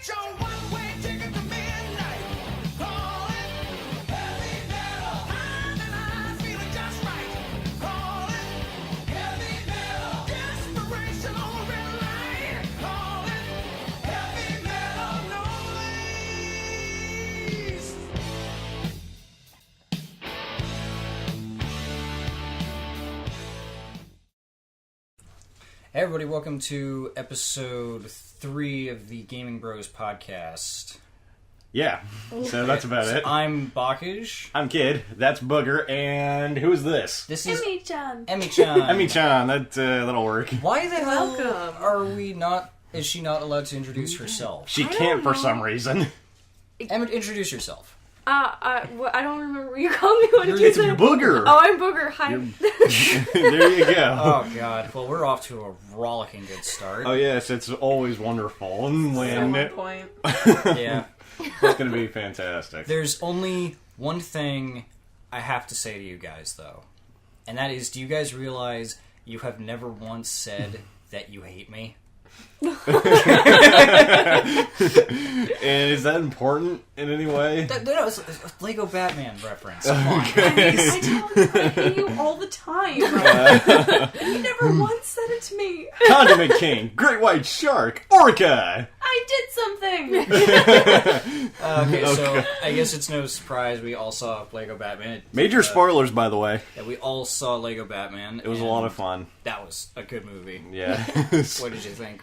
Get your one-way ticket to midnight. Calling heavy metal. I'm feeling just right. Calling heavy metal. Desperation on red light. Calling heavy metal noise. Hey everybody, welcome to episode 3 of the Gaming Bros podcast. Yeah, so that's about it. I'm Bakaj. I'm Kid, that's Booger, and who's this? This is Emmy-chan. Emmy-chan. Emmy-chan, that'll work. Why the hell Welcome. are we not... Is she not allowed to introduce herself? She I can't don't for know. some reason. Emma, introduce yourself. I don't remember what you called me. What did you It's say? Booger. Oh, I'm Booger. Hi. There you go. Oh god, well we're off to a rollicking good start. Oh yes, it's always wonderful. And At when one point. Yeah. it's going to be fantastic. There's only one thing I have to say to you guys though. And that is, do you guys realize you have never once said that you hate me? And is that important in any way? No, it's a Lego Batman reference. Come on. I tell you, I hate you all the time. You never once said it to me. Condiment King, Great White Shark, Orca! I did something. Okay, so I guess it's no surprise we all saw Lego Batman. Major spoilers, by the way. Yeah, we all saw Lego Batman. It was a lot of fun. That was a good movie. Yeah. What did you think?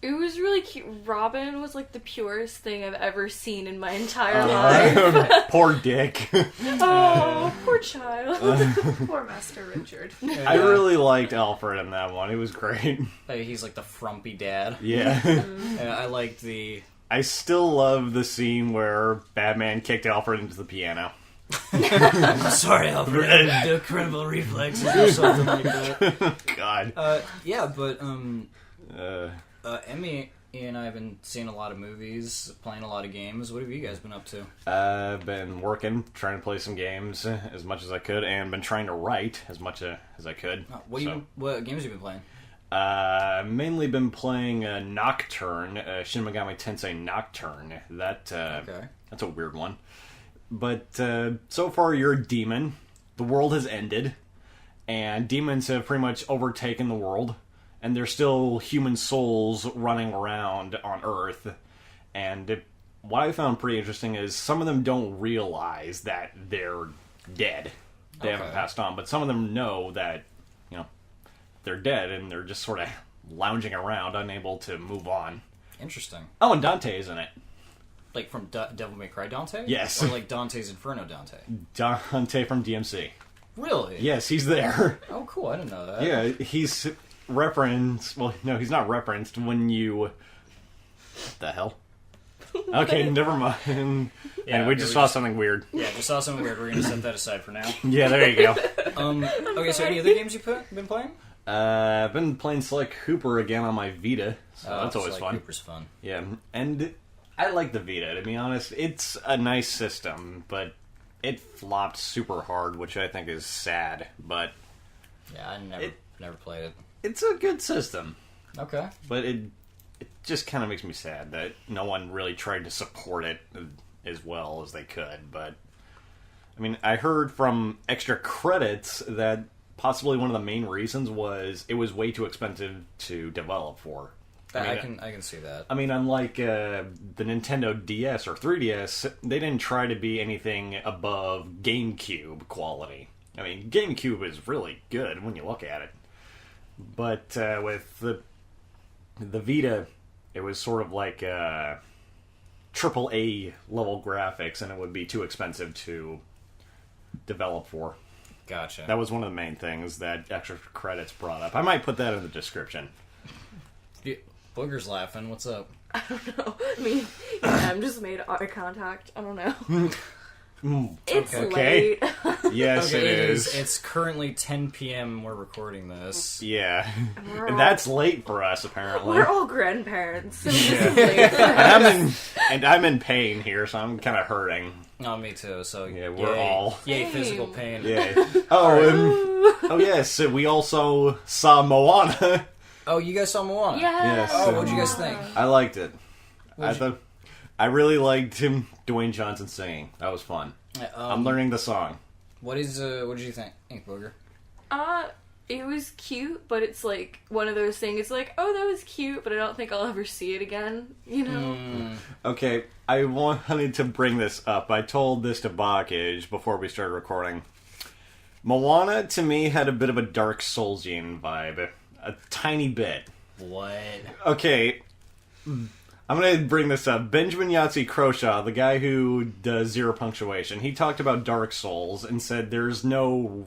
It was really cute. Robin was like the purest thing I've ever seen in my entire life. Poor Dick. Oh, poor child. Poor Master Richard. I really liked Alfred in that one. It was great. He's like the frumpy dad. Yeah. And I liked the... I still love the scene where Batman kicked Alfred into the piano. I'm sorry, Alfred. Incredible reflexes or something like that. God. Yeah, but Uh, Emmy and I have been seeing a lot of movies, playing a lot of games. What have you guys been up to? I've been working, trying to play some games as much as I could, and been trying to write as much as I could. What games have you been playing? Mainly been playing Nocturne, Shin Megami Tensei Nocturne. That's a weird one. But so far you're a demon. The world has ended, and demons have pretty much overtaken the world. And there's still human souls running around on Earth. And what I found pretty interesting is some of them don't realize that they're dead. They haven't passed on. But some of them know that, they're dead, and they're just sort of lounging around, unable to move on. Interesting. Oh, and Dante is in it. Like from Devil May Cry Dante? Yes. Or like Dante's Inferno Dante? Dante from DMC. Really? Yes, he's there. Oh, cool. I didn't know that. Yeah, he's referenced... Well, no, he's not referenced when you... What the hell? Okay, never mind. Yeah, And we just saw something weird. Yeah, just saw something weird. We're going to set that aside for now. Yeah, there you go. Okay, so any other games you've been playing? I've been playing Sly Cooper again on my Vita, so that's always fun. Cooper's fun. Yeah, and I like the Vita, to be honest. It's a nice system, but it flopped super hard, which I think is sad, but... Yeah, I never played it. It's a good system. Okay. But it just kind of makes me sad that no one really tried to support it as well as they could, but... I mean, I heard from extra credits that possibly one of the main reasons was it was way too expensive to develop for. I can see that. I mean, unlike the Nintendo DS or 3DS, they didn't try to be anything above GameCube quality. I mean, GameCube is really good when you look at it. But with the Vita, it was sort of like AAA level graphics, and it would be too expensive to develop for. Gotcha. That was one of the main things that extra credits brought up. I might put that in the description. Booger's laughing. What's up? I don't know. I mean, I'm just made eye contact. I don't know. It's Okay. late. Yes, Okay, it is. It's currently 10 p.m. We're recording this. Yeah. We're all- That's late for us, apparently. We're all grandparents. So And I'm in pain here, so I'm kind of hurting. Oh, me too. So Yeah, we're all... Yay, physical pain. Yeah. Oh, yes, we also saw Moana. Oh, you guys saw Moana? Yes. Yes. Oh, what'd you guys think? I liked it. I thought I really liked him, Dwayne Johnson singing. That was fun. I'm learning the song. What did you think, Booger? It was cute, but it's like one of those things. It's like, oh, that was cute, but I don't think I'll ever see it again. You know? Okay, I wanted to bring this up. I told this to Bakage before we started recording. Moana, to me, had a bit of a Dark Soulsian vibe. A tiny bit. What? Okay, I'm going to bring this up. Benjamin Yahtzee Croshaw, the guy who does Zero Punctuation, he talked about Dark Souls and said there's no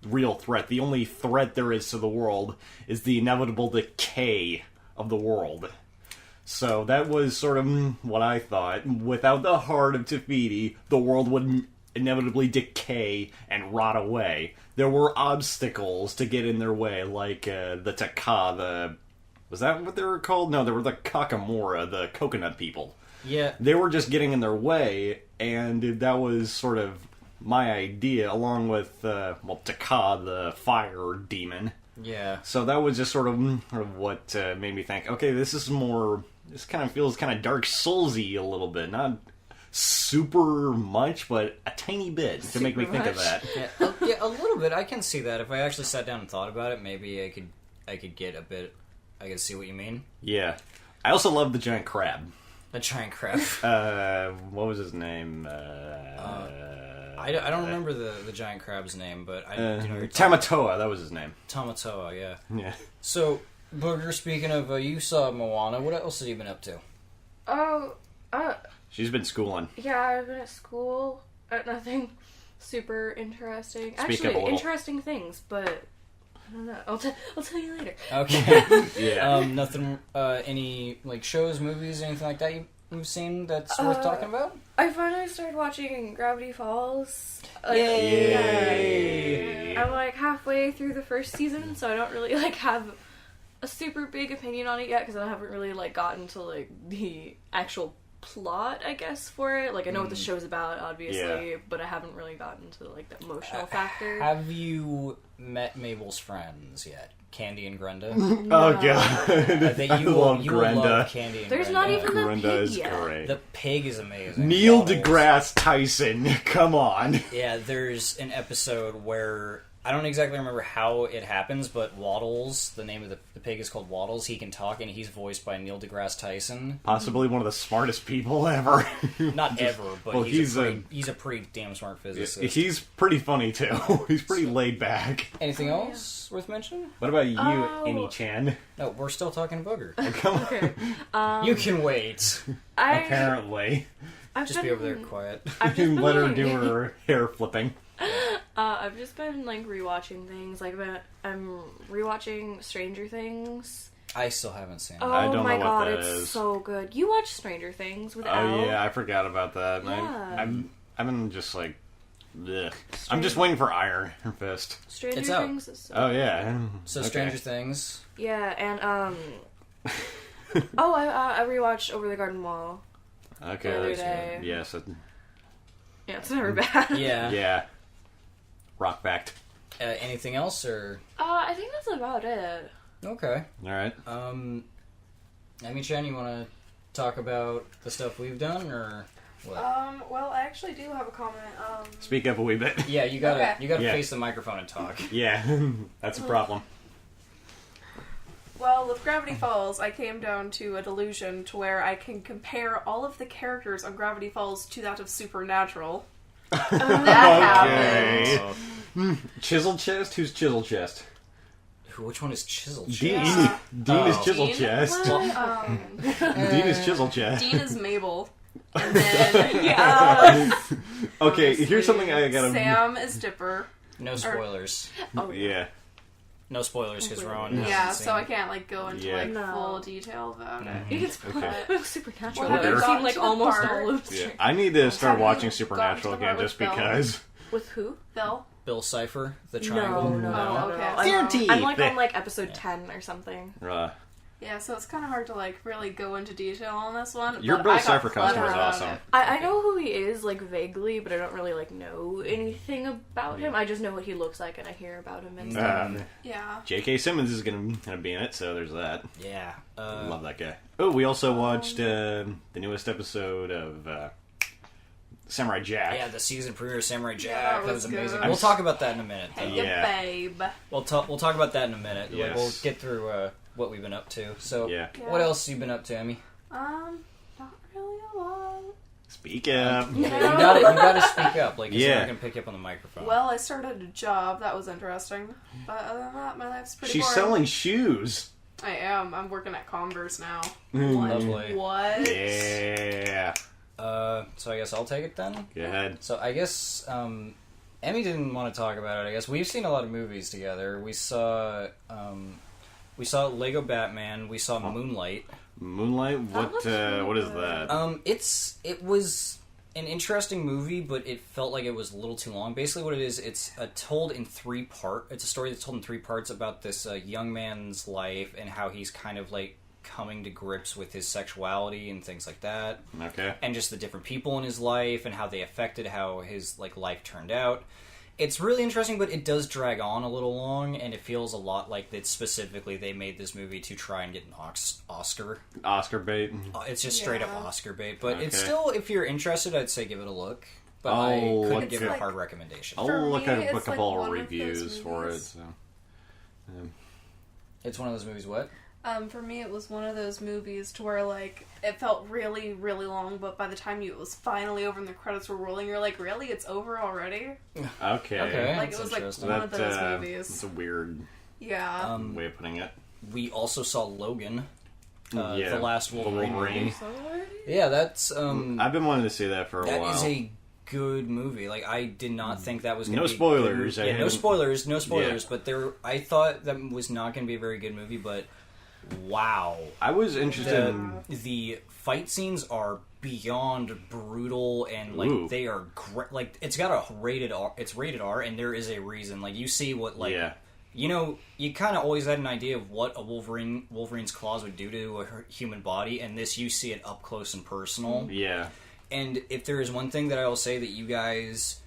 real threat. The only threat there is to the world is the inevitable decay of the world. So that was sort of what I thought. Without the heart of Te Fiti, the world would inevitably decay and rot away. There were obstacles to get in their way, like the Taka, was that what they were called? No, they were the Kakamora, the coconut people. Yeah. They were just getting in their way, and that was sort of my idea, along with, Taka, the fire demon. Yeah. So that was just sort of what made me think, okay, this kind of feels kind of Dark Soulsy a little bit. Not super much, but a tiny bit to make me think of that. Yeah, a little bit. I can see that. If I actually sat down and thought about it, maybe I could get a bit... I can see what you mean. Yeah. I also love the giant crab. The giant crab. What was his name? I don't remember the giant crab's name, but I do know you're Tamatoa, that was his name. Tamatoa, yeah. Yeah. So, Booger, speaking of, you saw Moana. What else have you been up to? Oh, She's been schooling. yeah, I've been at school. Nothing super interesting. Speak up a Actually, little. interesting things, but I don't know. I'll tell you later. Okay. Yeah. Nothing, any, like, shows, movies, anything like that you've seen that's worth talking about? I finally started watching Gravity Falls. Yay! I'm like halfway through the first season, so I don't really like have a super big opinion on it yet because I haven't really like gotten to like the actual plot, I guess, for it. Like I know what the show's about, obviously, but I haven't really gotten to like the emotional factor. Have you met Mabel's friends yet? Candy and Grenda? Oh god. That you I will, love you will Grenda. love Candy and There's Grenda. not even the Grenda pig is yet. great. The pig is amazing. Neil Waddles. deGrasse Tyson, come on. Yeah, there's an episode where I don't exactly remember how it happens, but Waddles, the name of the pig is called Waddles. He can talk, and he's voiced by Neil deGrasse Tyson. Possibly one of the smartest people ever. Not ever, but well, he's a pretty damn smart physicist. He's pretty funny too. He's pretty laid back. Anything else worth mentioning? What about you, Oh. Amy-chan? No, we're still talking Booger. Come on. Okay. You can wait. Apparently. I've Just be over there quiet. I've just been, Let her like- do her hair flipping. I've just been like rewatching things. Like I'm rewatching Stranger Things. I still haven't seen it. Oh I don't my know what god, that it's is. so good. You watch Stranger Things with Al? Oh yeah, I forgot about that. Yeah. I've been just like, ugh. I'm just waiting for Iron Fist. Stranger It's out. Things is so Oh yeah. So Okay. Stranger Things. yeah, and oh, I rewatched Over the Garden Wall. Okay. The other That's day. good. Yes. Yeah, it's never bad. Yeah. Yeah. Rock fact. Anything else or I think that's about it. okay? All right. Amy Chan, you want to talk about the stuff we've done or what? Well, I actually do have a comment. Speak up a wee bit. Yeah, you gotta Okay. you gotta Yeah. face the microphone and talk. Yeah, that's a problem. Well, with Gravity Falls, I came down to a delusion to where I can compare all of the characters on Gravity Falls to that of Supernatural. That happened. Okay. Chisel Chest? Who's Chisel Chest? Which one is Chisel Dean. Chest? Dean is Oh. Chisel Dean? Chest. Dean is Chisel Chest. Dean is Mabel. And then Okay, here's something I gotta. Sam is Dipper. No spoilers. Oh Yeah. No spoilers because Rowan. Yeah, hasn't so seen I it. can't like go into Yeah. like No. full detail about it. You can spoil Okay. Supernatural. Well, have you I've gotten seen like to the almost part- all of Yeah. it. I need to start Have you watching gotten Supernatural to the again part just with Belle? because. With who? Bill? Bill Cipher, the No, triangle. no, no, Oh, no. okay. I'm, TNT. I'm like on like episode 10 or something. Yeah, so it's kind of hard to like really go into detail on this one. Your but Bill I got Cipher costume clever was about awesome. it. I know who he is, like, vaguely, but I don't really, like, know anything about him. I just know what he looks like, and I hear about him and stuff. Yeah. J.K. Simmons is gonna be in it, so there's that. Yeah. Love that guy. Oh, we also watched the newest episode of Samurai Jack. Yeah, the season premiere of Samurai Jack. that that was was amazing. good. We'll talk about that in a minute. Though. Hey, Yeah. babe. We'll talk about that in a minute. Yes. We'll get through what we've been up to. So, Yeah. what else you been up to, Emmy? Not really a lot. Speak up. You gotta speak up. Like, Yeah. you're not gonna pick you up on the microphone. Well, I started a job. That was interesting. But other than that, my life's pretty She's boring. selling shoes. I am. I'm working at Converse now. Lovely. What? Yeah. So I guess I'll take it then. Go ahead. So I guess Emmy didn't want to talk about it. I guess we've seen a lot of movies together. We saw Lego Batman. We saw Moonlight. Moonlight. What? looks really What is good. that? It was an interesting movie, but it felt like it was a little too long. Basically, what it is, it's told in It's a story that's told in 3 parts about this young man's life and how he's kind of like coming to grips with his sexuality and things like that, Okay. and just the different people in his life and how they affected how his like life turned out. It's really interesting, but it does drag on a little long, and it feels a lot like that specifically they made this movie to try and get an Oscar. Oscar bait. It's just straight up Yeah. Oscar bait, but it's Okay. still, if you're interested, I'd say give it a look. But I'll I couldn't look give it at- a hard recommendation. I'll For look me, at a it's book of like all one of those reviews for it. movies. So. It's one of those movies. What? For me, it was one of those movies to where, like, it felt really, really long, but by the time it was finally over and the credits were rolling, you're like, really? It's over already? Okay. Okay. Like, That's it was, like, interesting. one of those That's movies. a weird Yeah. way of putting it. We also saw Logan, Yeah, the last the Wolverine. Wolverine. movie. Yeah, that's I've been wanting to see that for a that while. is a good movie. Like, I did not think that was going to No be spoilers. Good. I Yeah, no haven't- spoilers, no spoilers. Yeah. But I thought that was not going to be a very good movie. But wow, I was interested in. the fight scenes are beyond brutal, and like Ooh. they are like it's got a rated R. It's rated R, and there is a reason. Like, you see what like. Yeah. You know, you kind of always had an idea of what a Wolverine's claws would do to a human body, and this you see it up close and personal. Yeah. And if there is one thing that I will say that you guys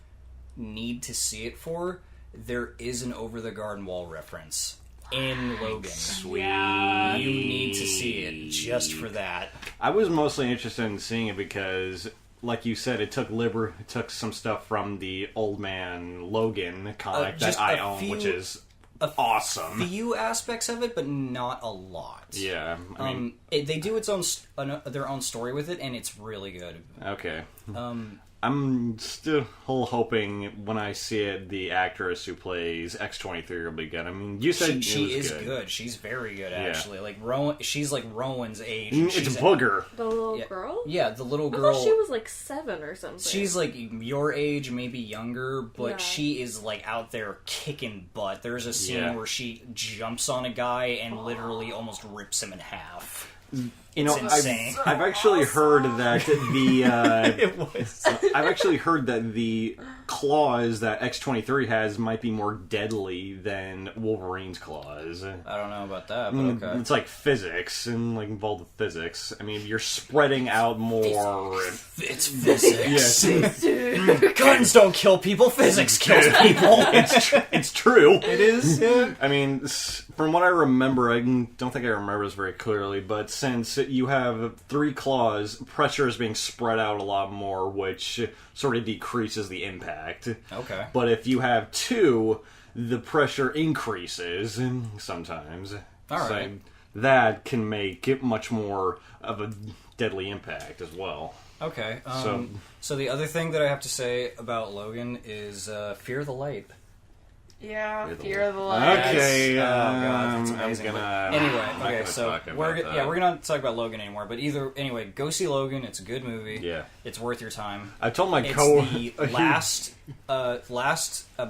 need to see it for, there is an Over the Garden Wall reference in Logan. Sweet. You need to see it just for that. I was mostly interested in seeing it because, like you said, it took some stuff from the Old Man Logan comic Just that I a own, which few- is awesome. Few aspects of it, but not a lot. Yeah. I mean, They do their own story with it, and it's really good. okay. Um, I'm still hoping when I see it, the actress who plays X-23 will be good. I mean, you said she it was is good. She's very good, actually. Like she's like Rowan's age. and It's she's Booger. The little Yeah. girl? Yeah, the little I girl. thought she was like 7 or something. She's like your age, maybe younger, but Yeah. she is like out there kicking butt. There's a scene Yeah. where she jumps on a guy and literally almost rips him in half. You know, It's insane. I've actually heard that the It was. I've actually heard that the claws that X-23 has might be more deadly than Wolverine's claws. I don't know about that, but okay. It's like physics and like involved with physics. I mean, you're spreading out more. It's physics. Yeah. Guns don't kill people. Physics kills people. It's true. It is. Yeah. I mean, from what I remember, I don't think I remember this very clearly, but since you have 3 claws, pressure is being spread out a lot more, which sort of decreases the impact. Okay. But if you have 2, the pressure increases sometimes. All So right. that can make it much more of a deadly impact as well. Okay. So- So the other thing that I have to say about Logan is Fear the Light. Yeah, Fear the Fear of the Light. Okay, Oh god, that's I'm amazing. gonna- But anyway, I'm not okay, gonna so talk about we're that. we're gonna talk about Logan anymore. But anyway, go see Logan. It's a good movie. Yeah. It's worth your time. I told my It's co the last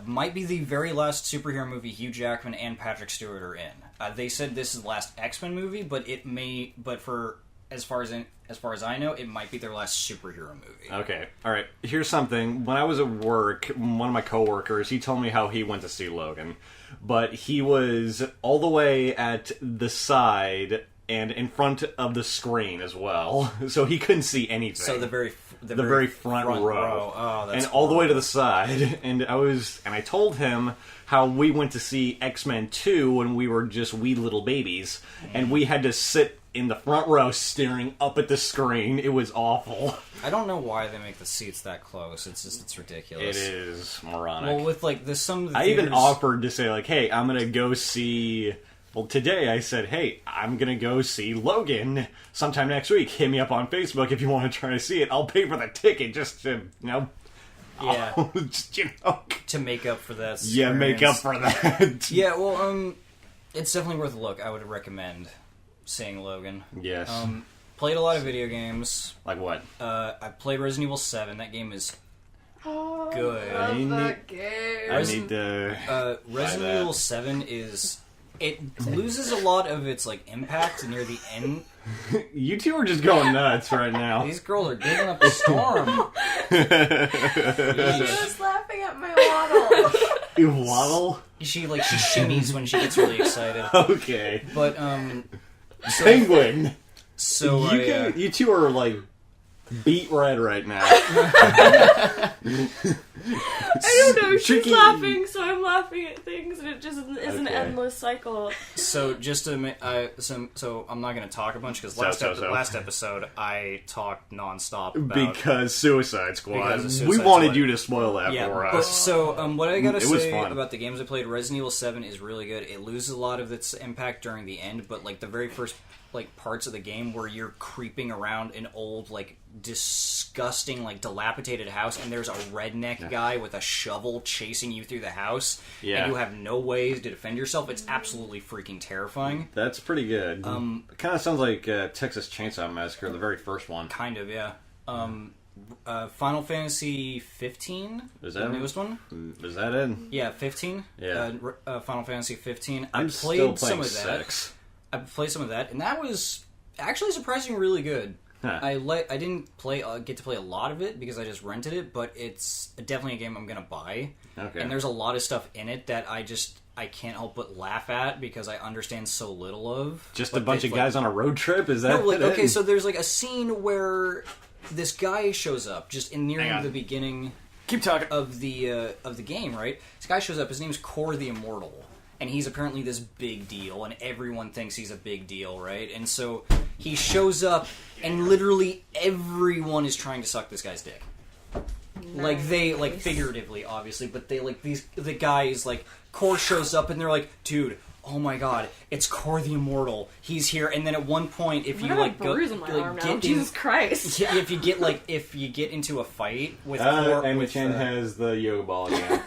might be the very last superhero movie Hugh Jackman and Patrick Stewart are in. They said this is the last X-Men movie, but it may. But for as far as I know, it might be their last superhero movie. Okay, all right. Here's something. When I was at work, one of my coworkers, he told me how he went to see Logan, but he was all the way at the side and in front of the screen as well, so he couldn't see anything. So the very front row. Oh, that's and all the way to the side. And I told him how we went to see X-Men 2 when we were just wee little babies, and we had to sit in the front row staring up at the screen. It was awful. I don't know why they make the seats that close. It's ridiculous. It is moronic. Well, with like some of the I theaters... even offered to say, like, hey, I'm gonna go see... Well, today I said, hey, I'm gonna go see Logan sometime next week. Hit me up on Facebook if you want to try to see it. I'll pay for the ticket just to, Yeah. just, to make up for that. Yeah, make up for that. Yeah, well, it's definitely worth a look. I would recommend seeing Logan. Yes. Played a lot of video games. Like what? I played Resident Evil 7. That game is Oh, good. I love I that game. I need to... Resident that. Evil 7 is... It loses a lot of its, like, impact near the end. You two are just going nuts right now. These girls are digging up a storm. She was laughing at my waddle. You waddle? She shimmies when she gets really excited. Okay. But, Penguin! so You two are, like, beat red right now. I don't know. She's Tricky. laughing, so I'm laughing at things, and it just is an Okay. endless cycle. So just to so I'm not going to talk a bunch because last episode I talked nonstop about Because Suicide Squad. Because of Suicide We wanted Squad. you to spoil that for But us. so what I gotta It was say fun. about the games I played, Resident Evil 7 is really good. It loses a lot of its impact during the end, but like the very first like parts of the game where you're creeping around an old like disgusting like dilapidated house and there's a redneck guy with a shovel chasing you through the house Yeah. and you have no ways to defend yourself, it's absolutely freaking terrifying. That's pretty good. It kind of sounds like Texas Chainsaw Massacre, the very first one. Kind of, yeah. Final Fantasy 15, Is the that newest one? Is that it? Yeah, 15. Yeah. Final Fantasy 15. I'm I still played playing some of that. 6. I played some of that, and that was actually surprisingly really good. Huh. I didn't get to play a lot of it because I just rented it, but it's definitely a game I'm gonna buy. Okay. And there's a lot of stuff in it that I can't help but laugh at because I understand so little of. Just But a bunch of like, guys on a road trip? Is that no, like, it? okay, so there's like a scene where this guy shows up just in Hang near on. the beginning Keep talking. of the game, right? This guy shows up. His name's Core the Immortal, and he's apparently this big deal, and everyone thinks he's a big deal, right? And so he shows up, and literally everyone is trying to suck this guy's dick. Like they like figuratively, obviously, but they like the guys like Core shows up, and they're like, dude. Oh my god, it's Core the Immortal. He's here, and then at one point, if I you have like a go, bruise on my like, arm now. get in- Jesus Christ. yeah, if you get into a fight with Core, Amy with, Chan has the yoga ball again.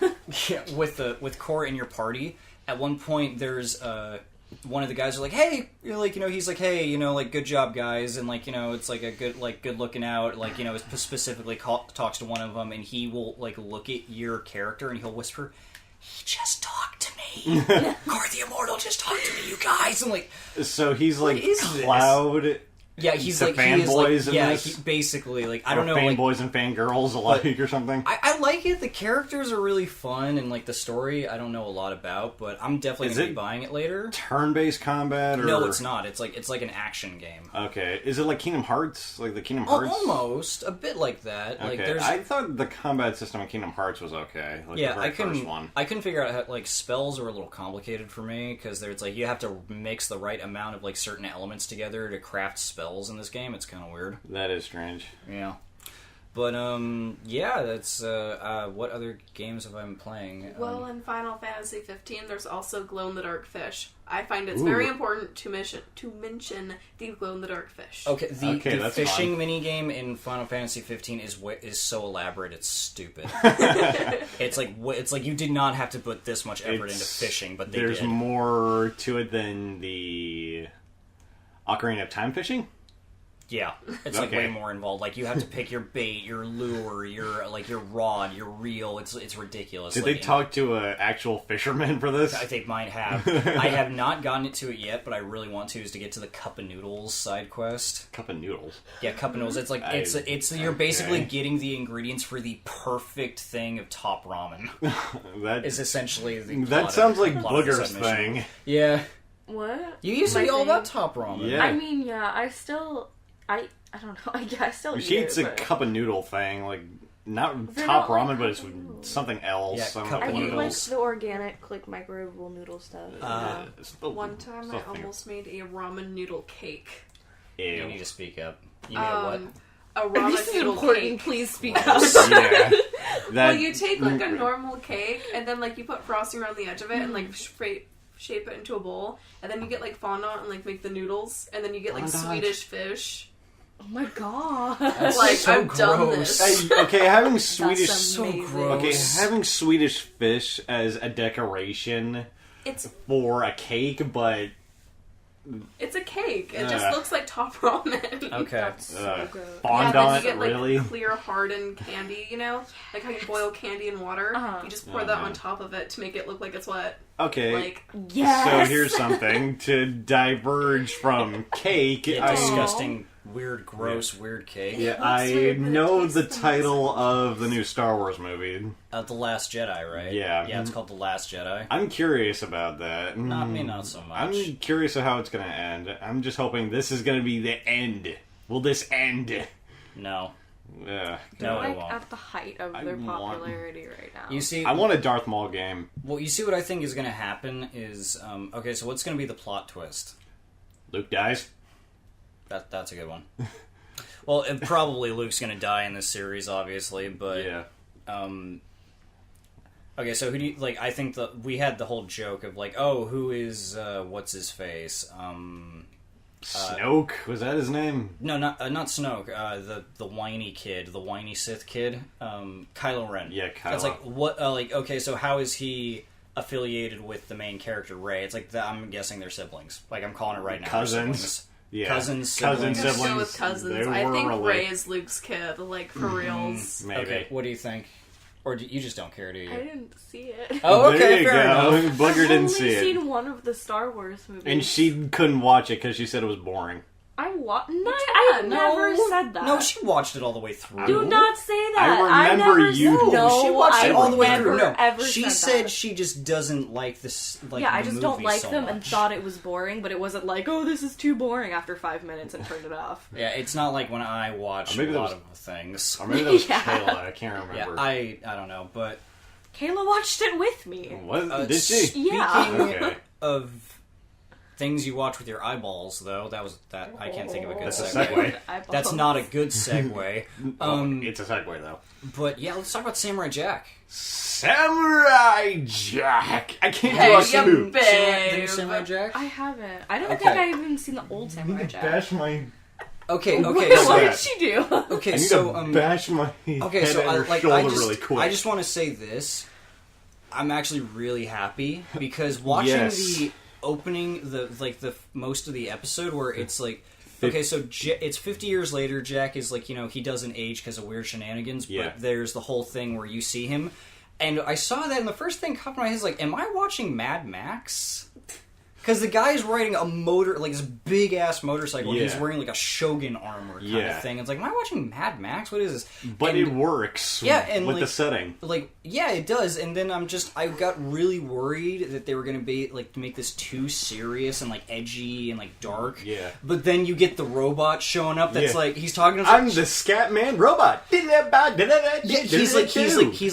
yeah, with Core in your party, at one point there's one of the guys are like, hey, you're like, he's like, hey, like, good job, guys, and like, it's like a good looking out, like, specifically talks to one of them, and he will like look at your character and he'll whisper, he just talked to me. Core the Immortal just talked to me, you guys. I'm like, So he's like is this? Cloud. yeah, he's The like, he is like, fanboys in yeah, this? he, basically, like, I Or don't know, like, fanboys and fangirls alike or something. I like it. The characters are really fun, and like the story, I don't know a lot about, but I'm definitely Is gonna be it- buying it later. Turn-based combat? Or... No, it's not. It's like an action game. Okay. Is it like Kingdom Hearts? Like the Kingdom Oh, Hearts? almost a bit like that. Like Okay. there's I thought the combat system in Kingdom Hearts was okay. Like yeah, the very I first couldn't one. I couldn't figure out how like spells are a little complicated for me because there's like you have to mix the right amount of like certain elements together to craft spells in this game. It's kind of weird. That is strange. Yeah. But yeah, that's what other games have I been playing? Well, in Final Fantasy 15, there's also glow-in-the-dark fish. I find it's very important to mention the glow-in-the-dark fish. Okay, the that's fishing fun. minigame in Final Fantasy 15 is so elaborate it's stupid. it's like you did not have to put this much effort into fishing, but they There's did. more to it than the Ocarina of Time fishing? Yeah, it's like Okay. way more involved. Like you have to pick your bait, your lure, your rod, your reel. It's ridiculous. Did Like, they talk to an actual fisherman for this? I think mine have. I have not gotten into it yet, but I really want to. Is to get to the Cup of Noodles side quest. Cup of noodles. Yeah, Cup of Noodles. It's like it's you're basically getting the ingredients for the perfect thing of top ramen. That Is essentially the plot that of- sounds like plot of this Booger's submission. thing. Yeah, What? You used to My be all thing? about top ramen. Yeah. I mean, yeah, I don't know. Yeah, I still She eat eats it, a but cup of noodle thing, like not They're top not like ramen, but it's cup noodles. something else. Yeah, I don't cup know I what eat it like is. the organic, like microwavable noodle stuff. It's the- One time it's I the thing. almost made a ramen noodle cake. Ew. You need to speak up. You made what? A ramen This is noodle important. cake. Please speak up. Yeah. That, Well, you take like a normal cake and then like you put frosting around the edge of it and like shape it into a bowl, and then you get like fondant and like make the noodles, and then you get like Fondant. Swedish fish. Oh my god. Like so I've done gross. this. okay, having Swedish. so gross. Okay, having Swedish fish as a decoration It's for a cake, but it's a cake. It Ugh. just looks like top ramen. Okay. That's so gross. Yeah, then you fondant, get like really? clear hardened candy, you know? Like how you boil candy in water. Uh-huh. You just pour Oh, that man. on top of it to make it look like it's wet. Okay. Like Yes. So here's something to diverge from cake. Yeah, I- disgusting, weird, gross, weird cake. Yeah, looks I weird, but it know tastes the nice. title of the new Star Wars movie. The Last Jedi, right? Yeah. Yeah, it's called The Last Jedi. I'm curious about that. Not me, not so much. I'm curious of how it's going to end. I'm just hoping this is going to be the end. Will this end? No. Ugh. No, it like won't. at the height of I their want- popularity right now. You see, I want a Darth Maul game. well, you see what I think is going to happen is, okay, so what's going to be the plot twist? Luke dies. That's a good one. Well, probably Luke's going to die in this series, obviously, but Yeah. okay. So who do you like? I think we had the whole joke of like, oh, who is what's his face? Snoke? Was that his name? No, not Snoke. The whiny kid, the whiny Sith kid, Kylo Ren. Yeah, Kylo. That's like what? Like okay, so how is he affiliated with the main character Rey? It's like I'm guessing they're siblings. Like I'm calling it right now. Cousins. Siblings. Yeah. Cousins, I'm siblings. gonna siblings. go with cousins. They I were think related. Ray is Luke's kid, like for reals. Maybe. Okay, what do you think? Or you just don't care, do you? I didn't see it. Oh, There okay, you fair go. enough. Booger I've didn't only see it. seen one of the Star Wars movies. And she couldn't watch it because she said it was boring. I I never said that. No, she watched it all the way through. Do not say that. I remember never you- said- No, she watched I it all the way never, through. No, ever she said said that. she just doesn't like this. Like, Yeah, I the just don't movie like so them much. and thought it was boring, but it wasn't like, oh, this is too boring after 5 minutes and turned it off. Yeah, it's not like when I watch Or maybe a that lot was- of things. Or maybe that was Yeah. Kayla. I can't Yeah, remember. I don't know, but Kayla watched it with me. What? Did she? Yeah. Speaking Okay. of things you watch with your eyeballs, though, I can't think of a good That's a segue. segue. That's not a good segue. It's a segue, though. But yeah, let's talk about Samurai Jack. Samurai Jack! I can't Hey, do a you suit. babe. Samurai Jack? I haven't. I don't Okay. think I've even seen the old Samurai Jack. Bash my... Okay, What so did she do? okay, I need so to bash my okay, head so and her I shoulder just really quick. I just want to say this. I'm actually really happy because watching Yes. the opening, the most of the episode where it's like, okay, so it's 50 years later. Jack is like, he doesn't age because of weird shenanigans. But Yeah. there's the whole thing where you see him, and I saw that, and the first thing caught my head is like, am I watching Mad Max? Because the guy's riding a this big ass motorcycle, and he's Yeah. wearing like a Shogun armor kind Yeah. of thing. It's like, am I watching Mad Max? What is this? But And- it works Yeah, and with like, the setting. Like, yeah, it does. And then I got really worried that they were going to be like to make this too serious and like edgy and like dark. Yeah. But then you get the robot showing up. That's Yeah. like he's talking. To I'm the Scat Man robot. Yeah, he's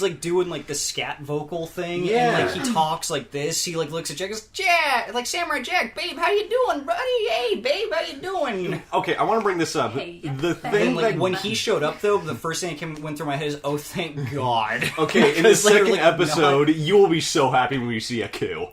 like doing like the scat vocal thing, Yeah. and like he talks like this. He like looks at Jack, and goes, Jack, like Samurai Jack, babe, how you doing, buddy? Hey, babe, how you doing? Okay, I want to bring this up. Hey, yeah, the babe. thing And like that when he showed up, though, the first thing that went through my head is, "Oh, thank God." Okay, in the 'Cause, like, second like, episode, you will be so happy when you see Aku.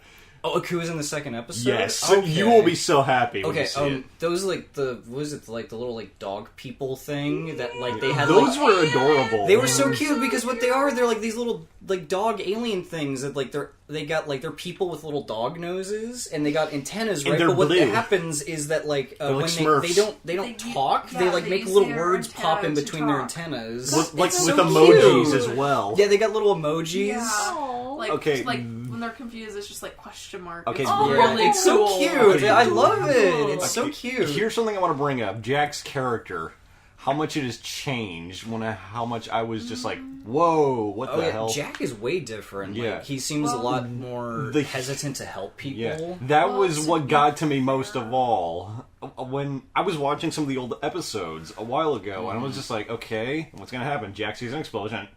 Oh, Aku's in the second episode. Yes, Okay. you will be so happy when Okay, you see it. those like the like the little like dog people thing that like they had. Those like, were adorable. they were so cute because what they are, they're like these little like dog alien things that like they got like they're people with little dog noses and they got antennas, And right? they're But what blue. happens is that like like when Smurfs. they don't They- talk, yeah, they like they make use little their words pop in antenna to between their talk. antennas. with, like It's with so emojis cute. as well. Yeah, they got little emojis. Yeah. Aw. Like, Okay. like when they're confused, it's just like question mark. Okay, It's yeah. really it's so cool. cute. I love it. Cool. It's so Okay, cute. Here's something I want to bring up. Jack's character. how much it has changed how much I was just like, whoa, what the hell? Jack is way different. Yeah. Like, he seems a lot more hesitant to help people. Yeah, that was what got to me most of all. When I was watching some of the old episodes a while ago, and I was just like, okay, what's gonna happen? Jack sees an explosion.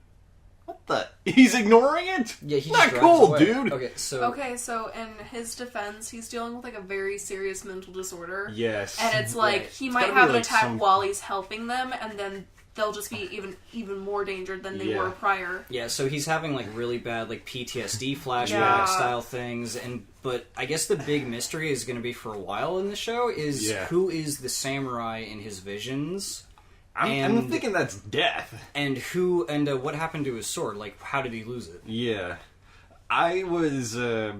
What the? He's ignoring it? Yeah, he's not cool, away. dude. Okay, so in his defense, he's dealing with like a very serious mental disorder. Yes. And it's like Right. he It's might gotta be, have an like, attack some- while he's helping them, and then they'll just be even more danger than they were prior. Yeah, so he's having like really bad like PTSD flashback Yeah. style things, but I guess the big mystery is going to be for a while in the show is who is the samurai in his visions. I'm thinking that's death. And what happened to his sword? Like, how did he lose it? Yeah. I was kind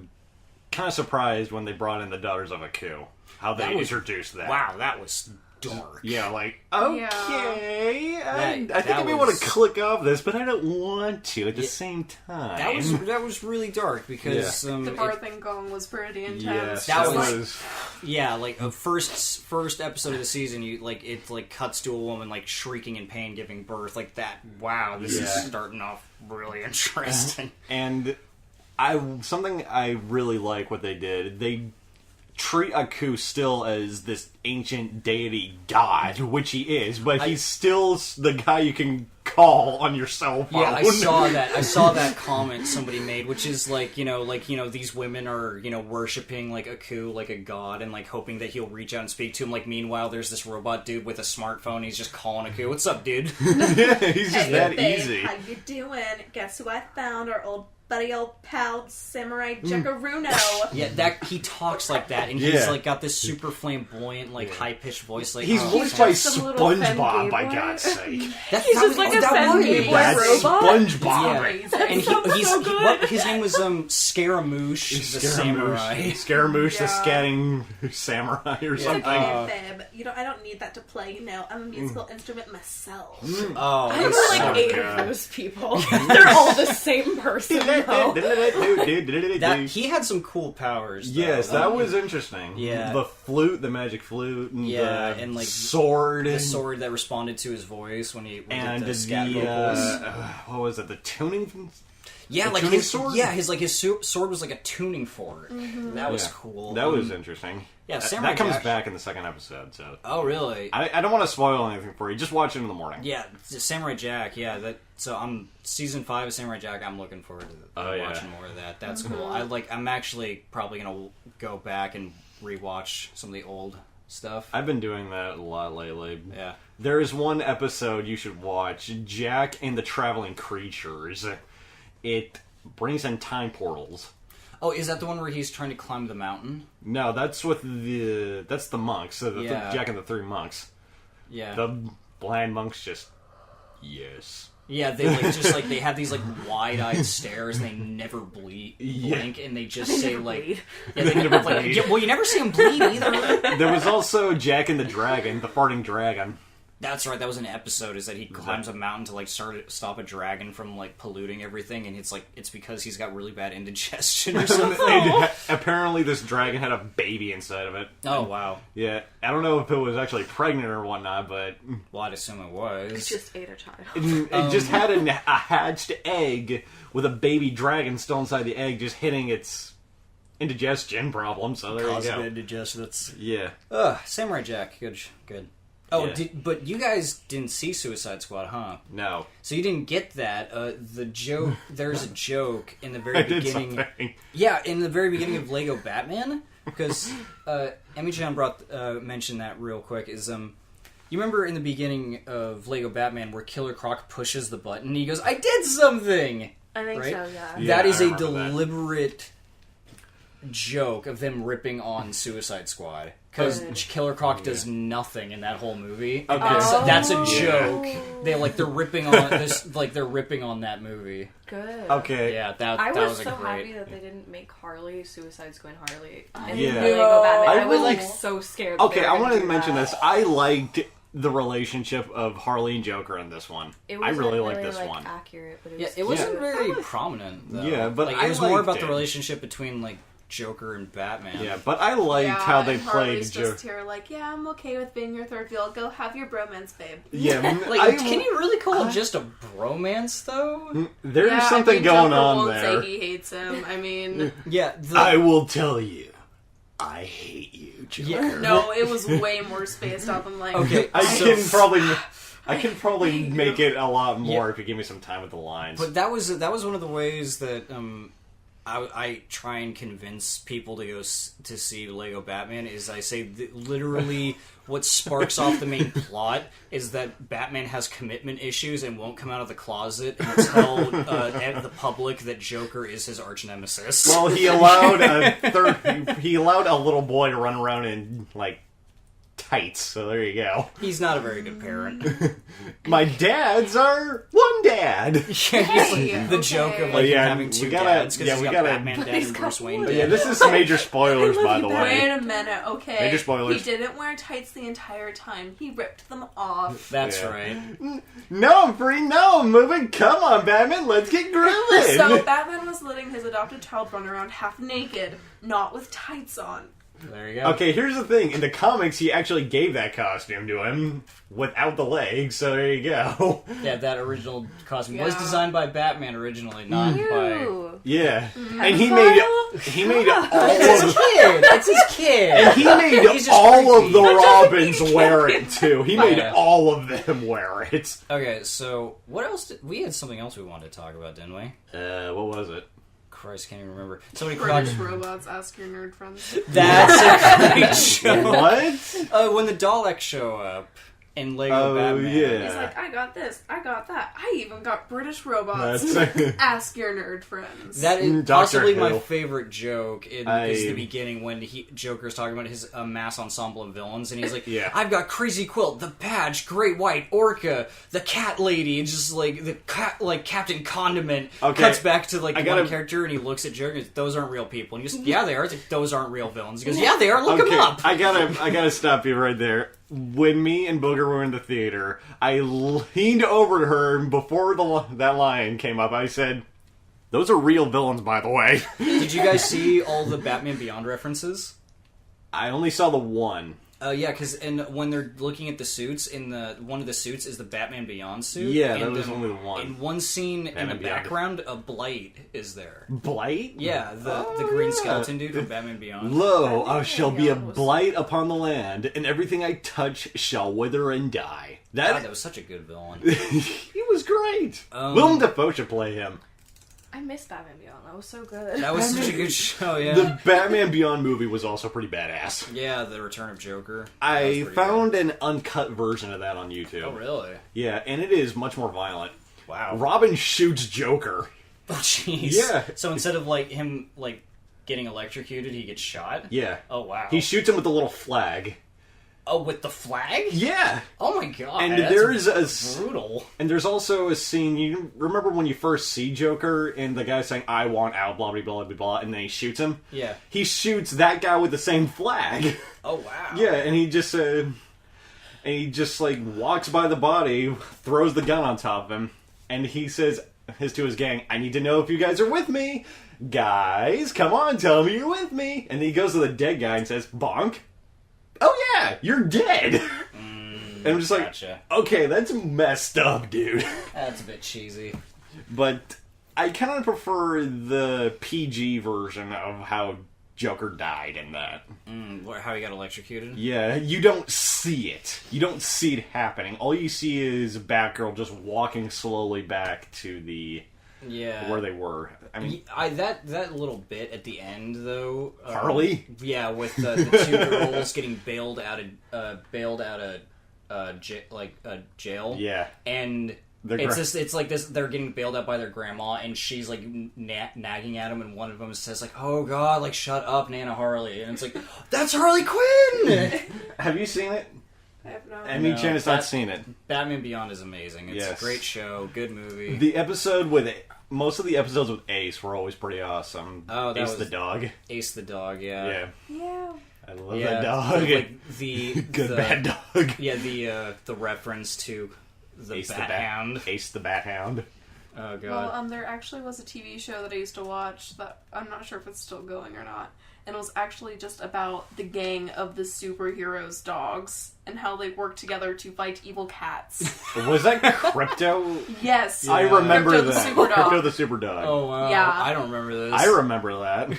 of surprised when they brought in the Daughters of Aku. How they introduced that. Wow, that was dark. Yeah, like, okay, I think I may want to click off this, but I don't want to at the same time. That was really dark because The birthing gong was pretty intense. Yes, That that was- was... yeah, like a first episode of the season, it cuts to a woman like shrieking in pain giving birth, like that. Wow, this is starting off really interesting. And something I really like what they did. They treat Aku still as this ancient deity god, which he is, but he's still the guy you can call on your cell phone. Yeah, I saw that. I saw that comment somebody made, which is like, these women are, worshiping like Aku like a god and like hoping that he'll reach out and speak to him. Like, meanwhile, there's this robot dude with a smartphone. He's just calling Aku. What's up, dude? Yeah, he's just that easy. How you doing? Guess who I found? Our old pal, Samurai Jackaruno. Yeah, that he talks like that, and he's like got this super flamboyant, like high pitched voice. Like He's oh, voiced by just a little femme SpongeBob, gay by boy. God's sake. He's just like a femme gay boy That's robot? SpongeBob. Yeah. And his name was Scaramouche the samurai. Scaramouche, the scatting samurai or something. Babe, I don't need that to play. I'm a musical instrument myself. Oh, I know it's like so 8 good. of those people. They're all the same person. though. That he had some cool powers. Though. Yes, that was interesting. Yeah. The flute, the magic flute, and Yeah, the and, like, sword. the sword that responded to his voice when he and did the scat vocals. what was it? The tuning? Yeah, the like tuning his sword? Yeah, his sword was like a tuning fork. That was cool. That was interesting. Yeah, that Samurai comes Jack. back in the second episode. So Oh, really? I don't want to spoil anything for you. Just watch it in the morning. Yeah, Samurai Jack. Yeah, so I'm season 5 of Samurai Jack. I'm looking forward to watching more of that. That's cool. I'm actually probably gonna go back and rewatch some of the old stuff. I've been doing that a lot lately. Yeah. There is one episode you should watch, Jack and the Traveling Creatures. It brings in time portals. Oh, is that the one where he's trying to climb the mountain? No, that's that's the monks. So Yeah. Jack and the Three Monks. Yeah. The blind monks just yes. Yeah, they they have these like wide-eyed stares and they never blink and they just say like yeah, they never bleed. well, you never see them bleed either. There was also Jack and the Dragon, the farting dragon. That's right. That was an episode. Is that he climbs a mountain to like stop a dragon from like polluting everything, and it's because he's got really bad indigestion or something. Apparently, this dragon had a baby inside of it. Oh wow. Yeah, I don't know if it was actually pregnant or whatnot, but Well, I'd assume it was. It just ate a child. it just had a hatched egg with a baby dragon still inside the egg, just hitting its indigestion problem. So there you Causing go. indigestion. That's Yeah. Samurai Jack. Good. Oh, Yeah. but you guys didn't see Suicide Squad, huh? No. So you didn't get that. The joke. There's a joke in the very I did beginning. something. Yeah, in the very beginning of Lego Batman, because Emmy-chan mentioned that real quick. Is you remember in the beginning of Lego Batman where Killer Croc pushes the button and he goes, "I did something." I think Right? so, yeah. Yeah, That is I a remember that. deliberate joke of them ripping on Suicide Squad. Because Killer Croc does nothing in that whole movie. Okay. That's a joke. They're ripping on this. Like they're ripping on that movie. Good. Okay. Yeah, that I that was was so a great. happy that they didn't make Harley Suicide Squad Harley. And Yeah. Lego Batman. I was will- like so scared. that Okay, they were I gonna wanted to do mention that. this. I liked the relationship of Harley and Joker in this one. It I wasn't really liked this like, one. accurate, but it Yeah, was it wasn't cute. very prominent. Though. Yeah, but like, I it was more liked about the it. relationship between like Joker and Batman. Yeah, but I liked how they and played Harley's Joker. just here like, yeah, I'm okay with being your third wheel. Go have your bromance, babe. Yeah, Like, can you really call it just a bromance, though? there's Yeah, something I mean, going Joker on won't there. say he hates him. I mean, Yeah, I will tell you, I hate you, Joker. Yeah. no, it was way more spaced out than like. Okay, I so- can probably make it a lot more Yeah. if you give me some time with the lines. But that was one of the ways that I try and convince people to go to see Lego Batman. Is I say that literally what sparks off the main plot is that Batman has commitment issues and won't come out of the closet and tell the public that Joker is his arch nemesis. Well, he allowed he allowed a little boy to run around in like tights. So there you go. He's not a very good parent. My dads are one dad. He's Hey, like the joke of okay. like Yeah, having we two gotta- dads because yeah, he's we got gotta- Batman dad He's and got Bruce Wayne one. dad. Yeah, this is some major spoilers, by the Wait way. a minute, okay. Major spoilers. He didn't wear tights the entire time. He ripped them off. That's Yeah. right. No, I'm free. No, I'm moving. Come on, Batman. Let's get grooving. So Batman was letting his adopted child run around half naked, not with tights on. There you go. Okay, here's the thing. In the comics, he actually gave that costume to him without the legs, so there you go. Yeah, that original costume was Yeah. designed by Batman originally, not by. Ew. Yeah. Mm-hmm. And he made all It's his of kid. It's his kid. and he made He's just all of creepy. the Robins wear it too. He made Yeah. all of them wear it. Okay, so what else? We had something else we wanted to talk about, didn't we? What was it? Christ, can't even remember. Somebody British called. robots, ask your nerd friends. That's a great show. What? When the Daleks show up in Lego Oh, Batman. yeah. He's like, I got this, I got that. I even got British robots. That's Ask your nerd friends. That is Doctor possibly Who. my favorite joke is the I- beginning when Joker's talking about his mass ensemble of villains, and he's like, Yeah. I've got Crazy Quilt, the Badge, Great White, Orca, the Cat Lady, and just like the cat, like Captain Condiment Okay. cuts back to like I one gotta- character, and he looks at Joker and goes, those aren't real people. And he goes, yeah, they are. It's like, those aren't real villains. He goes, yeah, they are. Look them up. I gotta stop you right there. When me and Booger were in the theater, I leaned over to her and before that line came up. I said, "Those are real villains, by the way." Did you guys see all the Batman Beyond references? I only saw the one. Yeah, because when they're looking at the suits, one of the suits is the Batman Beyond suit. Yeah, and that was then only the one. In one scene in the Batman Beyond. background, a Blight is there. Blight? Yeah, the Oh, green yeah. skeleton dude from Batman Beyond. Lo, I shall be a Beyond was- blight upon the land, and everything I touch shall wither and die. God, That that was such a good villain. he was great. Um, Willem Dafoe should play him. I missed Batman Beyond. That was so good. That was such a good show. Yeah, The Batman Beyond movie was also pretty badass. yeah, the Return of Joker. That was I pretty found an uncut version of that on YouTube. good. Oh really? Yeah, and it is much more violent. Wow. Robin shoots Joker. Oh jeez. Yeah. So instead of like him like getting electrocuted, he gets shot. Yeah. Oh wow. He shoots him with a little flag. Oh, with the flag? Yeah. Oh my god. And that's there is brutal. and there's also a scene, you remember when you first see Joker and the guy saying, I want out, blah, blah, blah, blah, blah, and then he shoots him? Yeah. He shoots that guy with the same flag. Oh wow. Yeah, and he just like walks by the body, throws the gun on top of him, and he says to his gang, I need to know if you guys are with me. Guys, come on, tell me you're with me. And he goes to the dead guy and says, bonk. Oh yeah, you're dead. And I'm just like, Gotcha. okay, that's messed up, dude. That's a bit cheesy. But I kind of prefer the PG version of how Joker died in that. How he got electrocuted? Yeah, you don't see it. You don't see it happening. All you see is Batgirl just walking slowly back to the Yeah. where they were. I mean, That little bit at the end though. Harley? Yeah, with the two girls getting bailed out of jail. yeah. And Their it's gra- just it's like this. They're getting bailed out by their grandma, and she's like nagging at him, and one of them says like, "Oh God, like shut up, Nana Harley," and it's like, "That's Harley Quinn." Have you seen it? I have no. Any No, chance not that- seen it? Batman Beyond is amazing. It's Yes. a great show, good movie. The episode with most of the episodes with Ace were always pretty awesome. Oh, that Ace was- the dog. Ace the dog, yeah. Yeah, Yeah. I love Yeah, that dog. like the Good the, bad dog. Yeah, the reference to the Ace Bat Hound. Ace the Bat Hound. Oh god. Well, there actually was a TV show that I used to watch that I'm not sure if it's still going or not. And it was actually just about the gang of the superheroes' dogs and how they work together to fight evil cats. Was that Crypto? Yes. I remember Crypto the that. Super Dog. Crypto the Super Dog. Oh wow. Yeah. I don't remember this. I remember that.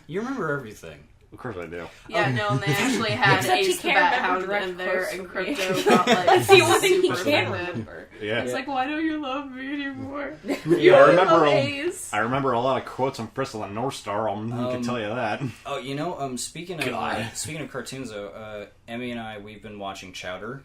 You remember everything. Of course I do. Yeah, no, and they actually had Except he Ace the can't Bat remember Hound direct in there, quotes and from me. Crypto got like That's the only thing he super can offended. remember. Yeah. It's like, why don't you love me anymore? Yeah, I remember. love Ace. I remember a lot of quotes on Crystal and North Star. I can tell you that. Oh, speaking of cartoons though, Emmy and I, we've been watching Chowder.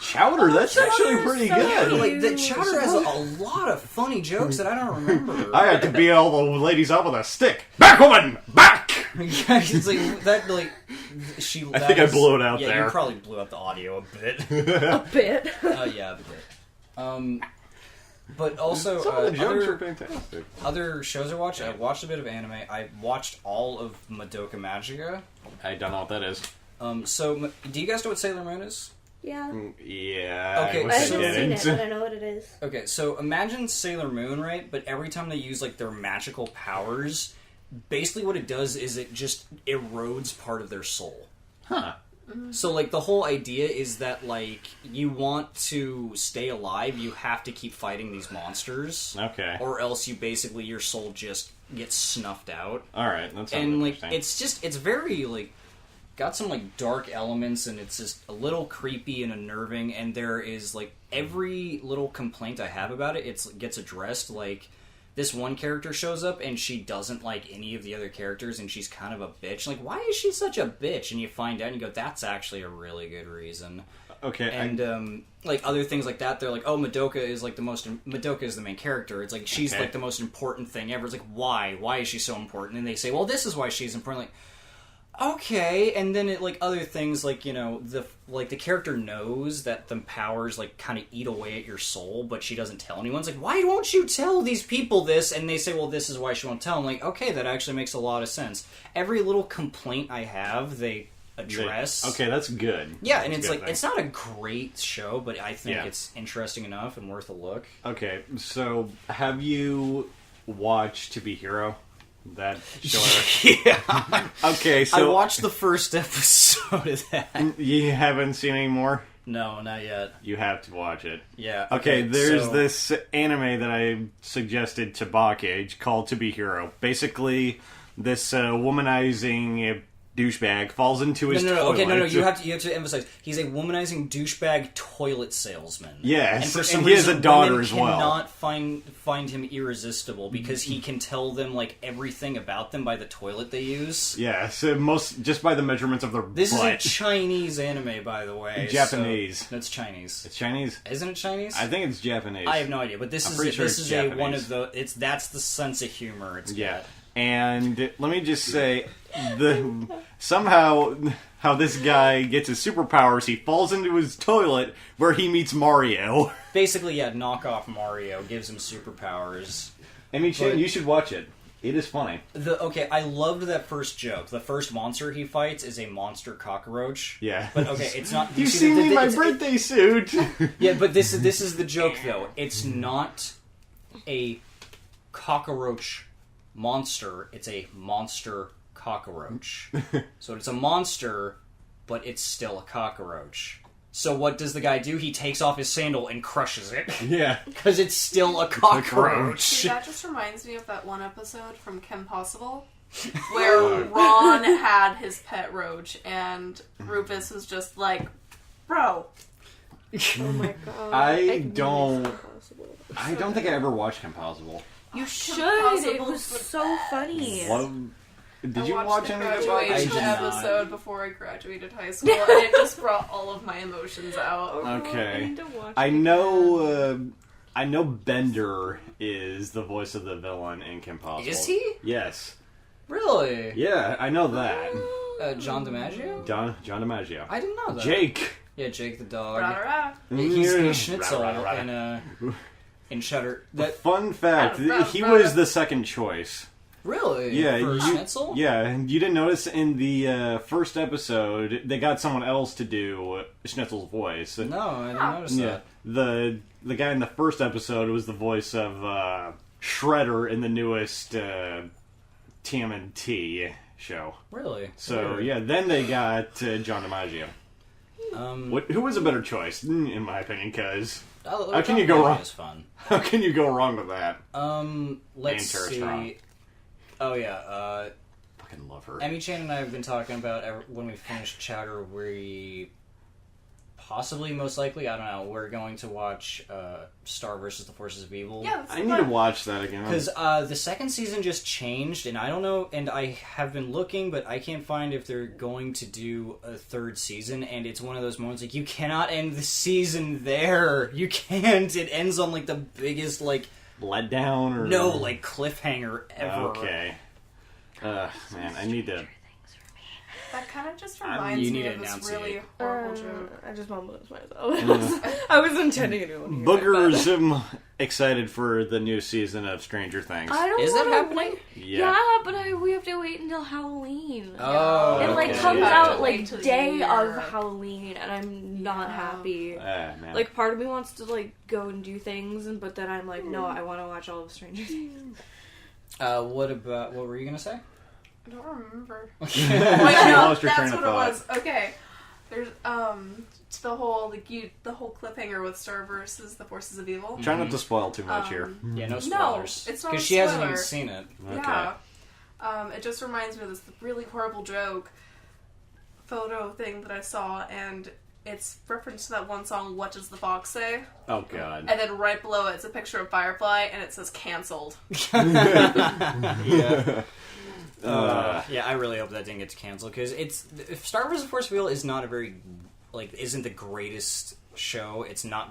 Chowder, that's actually Chowder's pretty so good. cute. Like the Chowder has a lot of funny jokes that I don't remember. I had to beat all the ladies up with a stick. Back, woman, back. Yeah, it's like that. Like she. I think I blew it out yeah, there. you probably blew out the audio a bit. A bit. Yeah, a bit. But also Some of the jokes are other, fantastic. other shows I watched. I watched a bit of anime. I watched all of Madoka Magica. I don't know what that is. So do you guys know what Sailor Moon is? Yeah. Yeah. Okay, I I wish haven't I seen didn't. it, but I know what it is. Okay, so imagine Sailor Moon, right? But every time they use like their magical powers, basically what it does is it just erodes part of their soul. Huh. So like the whole idea is that like you want to stay alive, you have to keep fighting these monsters. Okay. Or else you basically your soul just gets snuffed out. All right. That sounds And like interesting. it's very like got some like dark elements and it's just a little creepy and unnerving, and there is like every little complaint I have about it gets addressed. Like this one character shows up and she doesn't like any of the other characters and she's kind of a bitch. Like, why is she such a bitch? And you find out and you go, that's actually a really good reason. Okay. And like other things like that, they're like, oh, Madoka is the main character. It's like she's Okay. like the most important thing ever. It's like, why is she so important? And they say, well, this is why she's important. Like, okay. And then it like other things like, you know, the character knows that the powers like kind of eat away at your soul, but she doesn't tell anyone. It's like, why won't you tell these people this? And they say, well, this is why she won't tell. I'm like, okay, that actually makes a lot of sense. Every little complaint I have, they address. Okay, that's good. Yeah, and That's it's a like good thing. it's not a great show, but I think Yeah. it's interesting enough and worth a look. Okay, so have you watched To Be Hero? That show? Yeah, Okay, I so watched the first episode of that. you haven't seen any more? No, not yet. You have to watch it. Yeah. Okay, there's so- this anime that I suggested to Bakage called To Be Hero. Basically, this womanizing douchebag falls into his No. toilet. Okay, no. You have to emphasize. He's a womanizing douchebag toilet salesman. Yes, and for some and he has reason, a daughter women as well. cannot find him irresistible because he can tell them like everything about them by the toilet they use. Yeah, so just by the measurements of their This butt. is a Chinese anime, by the way. Japanese. So, no, it's Chinese. It's Chinese? Isn't it Chinese? I think it's Japanese. I have no idea, but this I'm is pretty sure this it's is a one Japanese. of the that's the sense of humor it's Yeah. got. And let me just say, somehow how this guy gets his superpowers, he falls into his toilet where he meets Mario. Basically, yeah, knockoff Mario gives him superpowers. Amy Chan, But- you should watch it. It is funny. I loved that first joke. The first monster he fights is a monster cockroach. Yeah. But okay, it's not. You see, see me in my it's- birthday suit. Yeah, but this is the joke though. It's not a cockroach monster. It's a monster cockroach. So it's a monster, but it's still a cockroach. So what does the guy do? He takes off his sandal and crushes it Yeah. because it's still a cockroach. See, that just reminds me of that one episode from Kim Possible where Ron had his pet roach and Rufus was just like, bro. Oh my god. I miss don't- Impossible. I don't think I ever watched Impossible. You should. Impossible It was so funny. What? Did I you watched watch the any of it? I graduation did not. episode before I graduated high school, and it just brought all of my emotions out. Okay. I need to watch I it know. I know Bender is the voice of the villain in Kim Possible. Is he? Yes. Really? Yeah, I know that. John DiMaggio? John DiMaggio. I didn't know that. Jake. Yeah, Jake the dog. Rah-rah-rah. He's Schnitzel Rah, rah, rah. in Shutter. That Fun fact: Rah, rah, he rah. was the second choice Really? Yeah, For you, Schnitzel? yeah, and you didn't notice in the first episode they got someone else to do Schnitzel's voice. No, I didn't notice Yeah, that. the guy in the first episode was the voice of Shredder in the newest TMNT show. Really? So Weird. yeah, then they got John DiMaggio. Who was a better choice, in my opinion? Because how can you go wrong? Is fun. How can you go wrong with that? Let's Terrence see. Strong. Oh yeah, Fucking love her. Emmy Chan and I have been talking about when we finish Chowder, we possibly, most likely, I don't know, we're going to watch Star vs. the Forces of Evil. Yeah, that's I need to watch that again. Because the second season just changed, and I don't know, and I have been looking, but I can't find if they're going to do a third season, and it's one of those moments, like, you cannot end the season there! You can't! It ends on, like, the biggest, like... Letdown or No, like, cliffhanger ever. Okay. Man, I need to. That kind of just you reminds need me to of this enunciate. really horrible joke. I just mumbled it to myself. I was intending to do one. Boogers am excited for the new season of Stranger Things. I don't Is that wanna happening? wait- Yeah. Yeah, but we have to wait until Halloween. Oh, It like okay. comes You have out to like wait till the day year. of Halloween, and I'm not happy. Man. Like part of me wants to like go and do things, but then I'm like, no, I want to watch all of Stranger Things. What were you gonna say? I don't remember. Wait, Wait, no, lost your that's train what of it was. Okay. There's it's the whole the whole cliffhanger with Star versus the Forces of Evil. Try not to spoil too much here. Yeah, no No, spoilers. it's not a Because she hasn't even spoiler. seen it. Yeah. It just reminds me of this really horrible joke photo thing that I saw, and it's reference to that one song, What Does the Fox Say? Oh god. And then right below it, it's a picture of Firefly, and it says cancelled. Yeah. Yeah, I really hope that didn't get canceled because if Star Wars: The Force of Evil is not a very isn't the greatest show. It's not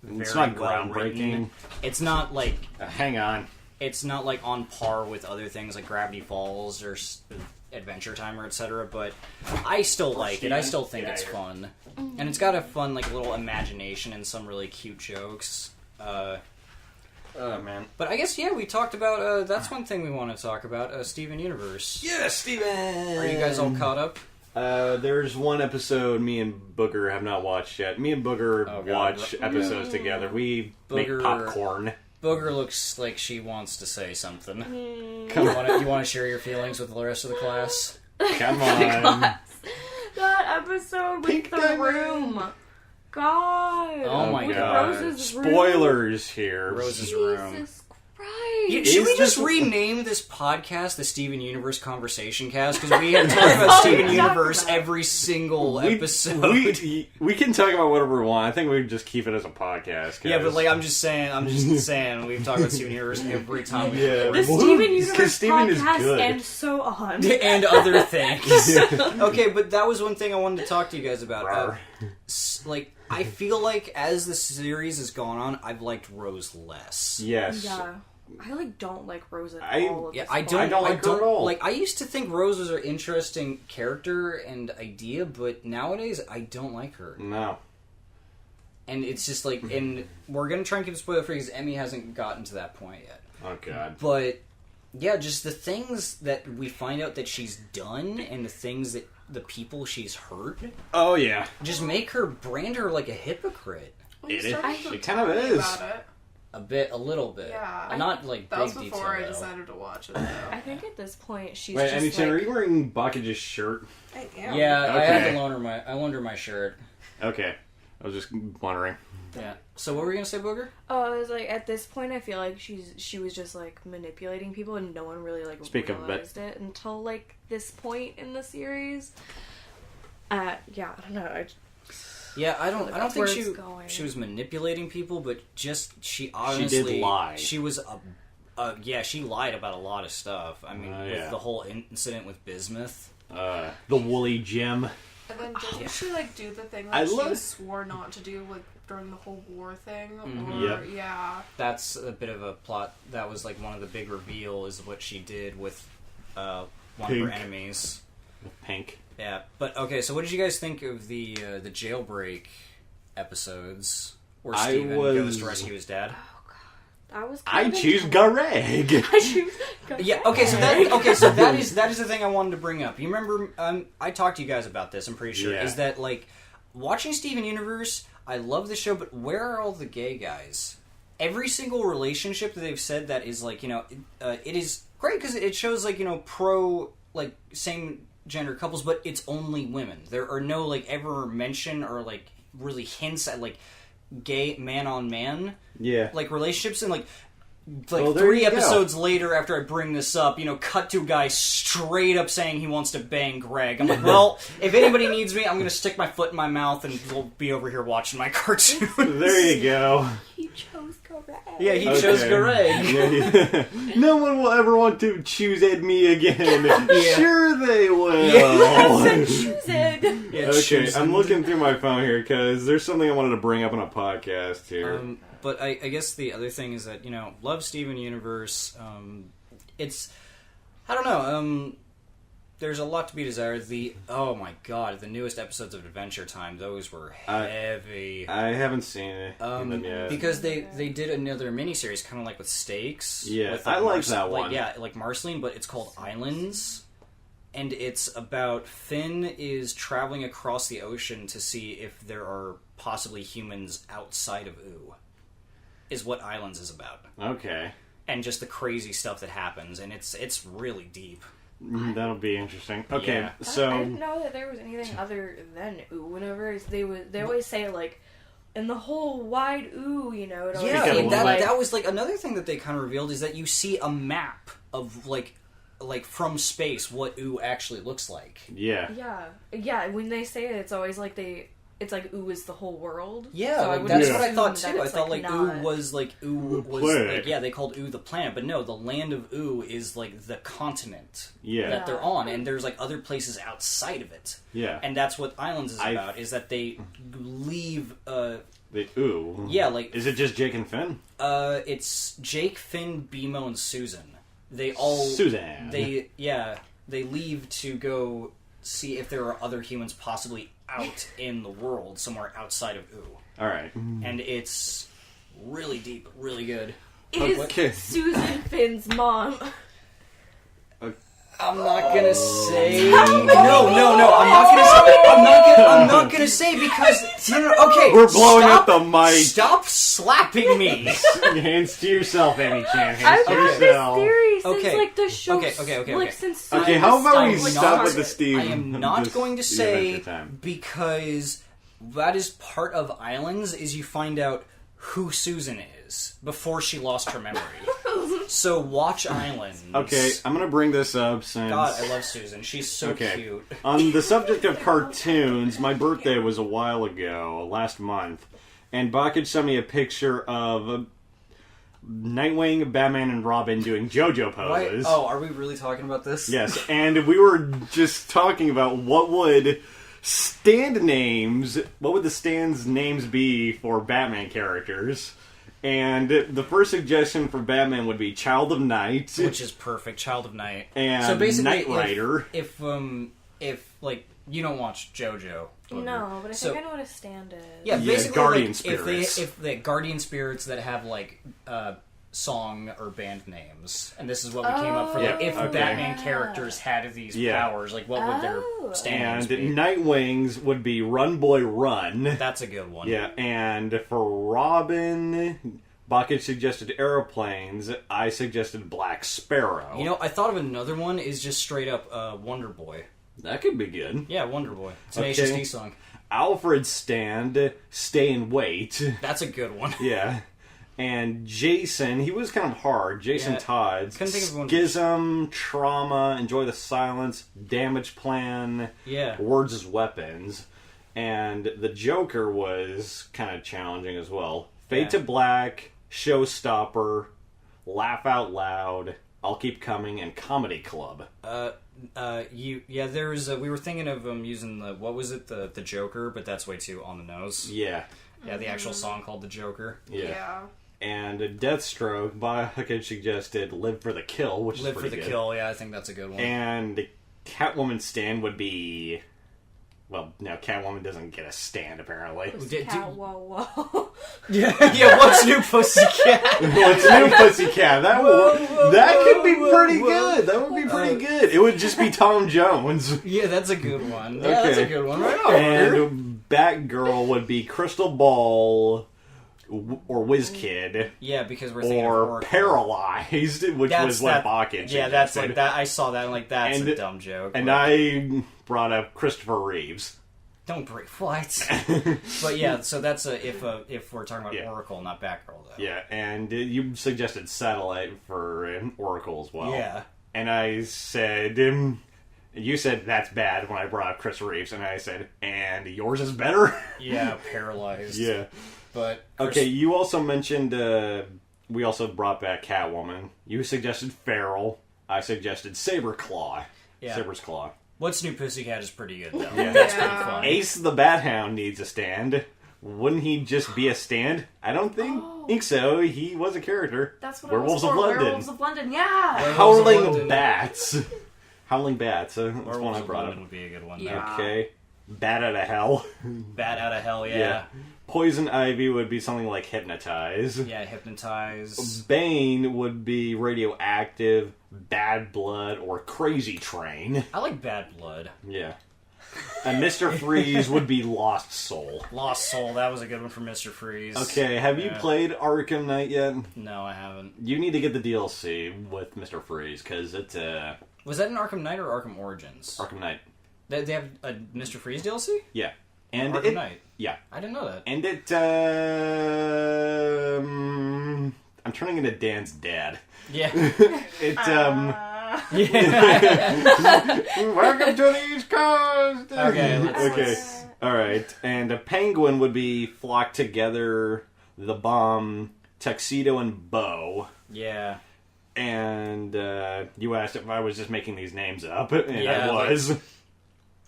very It's not well groundbreaking. written. It's not like Hang on. it's not like on par with other things like Gravity Falls or Adventure Time or etc. But I still like it. I still think it's fun, and it's got a fun like little imagination and some really cute jokes. Oh man. But I guess we talked about that's one thing we want to talk about Steven Universe. Yeah, Steven! Are you guys all caught up? There's one episode me and Booger have not watched yet. Me and Booger Oh, God. watch episodes together. We Booger- make popcorn. Booger looks like she wants to say something. Come You want to share your feelings with the rest of the class? Come on. That episode with Pink the Diamond. room. God. Oh my with God. Rose's room. Spoilers here. Rose's room. Jesus Christ. Should we Is just this- rename this podcast the Steven Universe Conversation Cast? Because we have talked about Steven we talk Universe about. every single We- episode. We can talk about whatever we want. I think we just keep it as a podcast. yeah, but 'cause- I'm just saying, we've talked about Steven Universe every time we Yeah. record. The Well, Steven 'cause Universe Steven is podcast good. and so on. and other things. Okay, but that was one thing I wanted to talk to you guys about. Rawr. I feel like as the series has gone on, I've liked Rose less. Yes. Yeah. I don't like Rose at I- all. At Yeah, this I point. don't like her at all. like. I used to think Rose was an interesting character and idea, but nowadays I don't like her. No. And it's just like, and we're gonna try and keep it spoiler free because Emmy hasn't gotten to that point yet. Oh god. But yeah, just the things that we find out that she's done and the things that the people she's hurt Oh yeah. just make her brand her like a hypocrite. It started is. to It kind of tell me is. About it. A little bit. Yeah. Not like That big was detail. before I though. decided to watch it, though. I think at this point she's Wait, just Emmy Chan, like, are you wearing Bakage's shirt? I am. Yeah, I had Okay. to loan her my shirt. Okay. I was just wondering. Yeah. So what were you gonna say, Booger? Oh, I was like, at this point, I feel like she was just like manipulating people, and no one really like Speak of it. realized it until like this point in the series. Yeah, I don't know. Yeah, I don't That's think where it's going. she was manipulating people, but just she honestly did lie. She was she lied about a lot of stuff. I mean, yeah. with the whole incident with Bismuth. The woolly gem. And then didn't she like do the thing I like she love- swore not to do like during the whole war thing? Mhm. Or Yep. yeah. That's a bit of a plot. That was like one of the big reveal is what she did with one of Pink. her enemies. Pink. Yeah, but okay. So, what did you guys think of the jailbreak episodes where I Steven was- goes to rescue his dad? I was. I kind of choose into- Gareg. I choose. Yeah. Okay. So that is the thing I wanted to bring up. You remember? I talked to you guys about this. I'm pretty sure. Yeah. Is that like watching Steven Universe? I love the show, but where are all the gay guys? Every single relationship that they've said that is like it is great because it shows like pro like same gender couples, but it's only women. There are no like ever mention or like really hints at like gay man on man Yeah. like relationships, and like Well, there 3 you go. episodes later after I bring this up, cut to a guy straight up saying he wants to bang Greg. I'm like, well, if anybody needs me, I'm gonna stick my foot in my mouth and we'll be over here watching my cartoon. There you go. He chose correct. Yeah, he chose Greg. Yeah. No one will ever want to choose Ed me again. Yeah. Sure they will. Choose it. Yeah, Okay, choose I'm him. looking through my phone here because there's something I wanted to bring up on a podcast here. But I guess the other thing is that love Steven Universe. It's I don't know. There's a lot to be desired. Oh my god, the newest episodes of Adventure Time, those were heavy. I haven't seen them yet. Because they did another miniseries, kind of like with Stakes. Yeah, with, I like that one. Like Marceline, but it's called Islands. And it's about Finn is traveling across the ocean to see if there are possibly humans outside of Ooh. Is what Islands is about. Okay. And just the crazy stuff that happens, and it's really deep. That'll be interesting. Okay, Yeah. I so didn't know that there was anything other than ooh. Whenever they always say like, in the whole wide ooh, it always Yeah, kinda like seems that, like that was like another thing that they kind of revealed is that you see a map of like from space what Ooh actually looks like. yeah. yeah. When they say it, it's always like it's like ooh is the whole world. Yeah, So I like, wouldn't that's what I assume thought that too. I it's, thought like Ooh not- was like Ooh was planet. like, they called Ooh the planet, but no, the land of Ooh is like the continent Yeah. that they're on, and there's like other places outside of it. Yeah. And that's what Islands is I- about, is that they leave Ooh. yeah, like Is it just Jake and Finn? it's Jake, Finn, BMO, and Susan. They all Suzanne. They leave to go see if there are other humans possibly out in the world somewhere outside of Ooh. All right. And it's really deep, really good. It is Okay. Susan Finn's mom. I'm not gonna say. No. I'm not gonna say. I'm not gonna say because no. Okay, We're blowing stop, up the mic. Stop slapping me. Hands to yourself, Amy Chan. Hands I've to had this yourself. theory since Okay. like the show. Okay. Like since Okay, how about we I'm stop not- with the Steve? I am not this- going to the say Adventure Time. because that is part of Islands. Is you find out who Susan is before she lost her memory. So watch Islands. Okay, I'm gonna bring this up since. God, I love Susan. She's so Okay. cute. On the subject of cartoons, my birthday was a while ago, last month, and Bakage sent me a picture of Nightwing, Batman, and Robin doing JoJo Why- poses. Oh, are we really talking about this? Yes, and we were just talking about what would the stands names be for Batman characters. And the first suggestion for Batman would be Child of Night. Which is perfect. Child of Night. And so basically, Knight Rider. If like you don't watch JoJo. No, but I So- think I know what a stand is. Yeah, Yeah, basically, Guardian like, Spirits. If the Guardian Spirits that have like song or band names, and this is what we came up for. Like, Yeah, if okay. Batman characters had these Yeah. powers, like what would their stand And names be? Nightwing's would be Run Boy Run. That's a good one. Yeah, and for Robin, Bakage suggested aeroplanes. I suggested Black Sparrow. You know, I thought of another one. Is just straight up Wonder Boy. that could be good. Yeah, Wonder Boy. Tenacious Okay. D song. Alfred's stand, Stay and Wait. That's a good one. Yeah. And Jason, he was kind of hard. Jason Yeah, Todd's couldn't think of one. Schism, Trauma, Enjoy the Silence, Damage Plan, Yeah. Words as Weapons. And the Joker was kind of challenging as well. Fade Yeah. to Black, Showstopper, Laugh Out Loud, I'll Keep Coming, and Comedy Club. There was we were thinking of using the Joker, but that's way too on the nose. Yeah. Yeah, the actual song called the Joker. Yeah. And Deathstroke, Bakage suggested Live for the Kill, which Live is for pretty the good. Kill. Yeah, I think that's a good one. And Catwoman's stand would be Well, now Catwoman doesn't get a stand, apparently. Whoa. Yeah, what's new, Pussycat? What's new, Pussycat? That could be pretty good. That would be pretty good. It would just be Tom Jones. Yeah, that's a good one. Yeah, that's a good one. Right on. And Batgirl would be Crystal Ball or WizKid. Yeah, because we're thinking Or of Oracle. Paralyzed, which was what Bakken Yeah, that's suggested. like that. I saw that. And like, that's And- a dumb joke. And but- I brought up Christopher Reeves. don't break what. But yeah, so that's if we're talking about Yeah. Oracle, not Batgirl, though. Yeah, and you suggested Satellite for Oracle as well. Yeah. And I said, you said that's bad when I brought up Chris Reeves, and I said, and yours is better? Yeah, Paralyzed. Yeah. But Okay, you also mentioned, we also brought back Catwoman. You suggested Feral. I suggested Saberclaw. Yeah. Saber's Claw. What's New Pussycat is pretty good, though. Yeah. That's pretty fun. Ace the Bat Hound needs a stand. Wouldn't he just be a stand? I don't think so. He was a character. That's what Werewolves I was of for. London. Werewolves of London, yeah. Werewolves of Howling London. Bats. Howling Bats. That's one Werewolves I of brought London up. would be a good one. Yeah. Okay. Bat out of hell. Bat out of hell, Yeah. yeah. Poison Ivy would be something like Hypnotize. Yeah, Hypnotize. Bane would be Radioactive, Bad Blood, or Crazy Train. I like Bad Blood. Yeah. And Mr. Freeze would be Lost Soul. Lost Soul, that was a good one for Mr. Freeze. Okay, have you Yeah. played Arkham Knight yet? No, I haven't. You need to get the DLC with Mr. Freeze, because it's Was that in Arkham Knight or Arkham Origins? Arkham Knight. They have a Mr. Freeze DLC? Yeah. And Arkham it, Knight. yeah. I didn't know that. And it, I'm turning into Dan's dad. Yeah. It, Yeah. welcome to the East Coast! Okay, Okay. Alright. And a penguin would be Flock Together, The Bomb, Tuxedo, and Bow. Yeah. And, you asked if I was just making these names up, and Yeah, I was.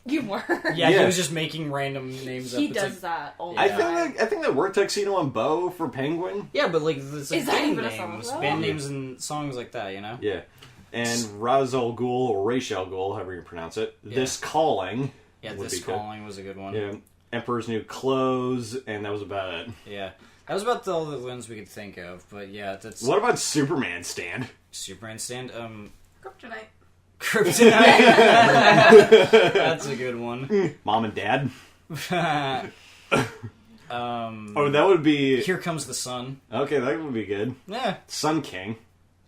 You were. Yeah, Yeah. he was just making random names up. He It's does like- that all the I time. think that worked Tuxedo and Bow for Penguin. Yeah, but like, it's like Is that band even a song? names. Oh. Band names and songs like that, you know? Yeah. And Ra's al Ghul, or Ra's al Ghul, however you pronounce it. Yeah. This Calling. Yeah, would This be good. Calling was a good one. Yeah. Emperor's New Clothes, and that was about it. Yeah. That was about all the ones we could think of, but yeah, that's What about Superman Stand? Superman Stand. Kryptonite. Kryptonite. That's a good one. Mom and Dad? Oh, Oh, that would be... Here Comes the Sun. Okay, that would be good. Yeah, Sun King.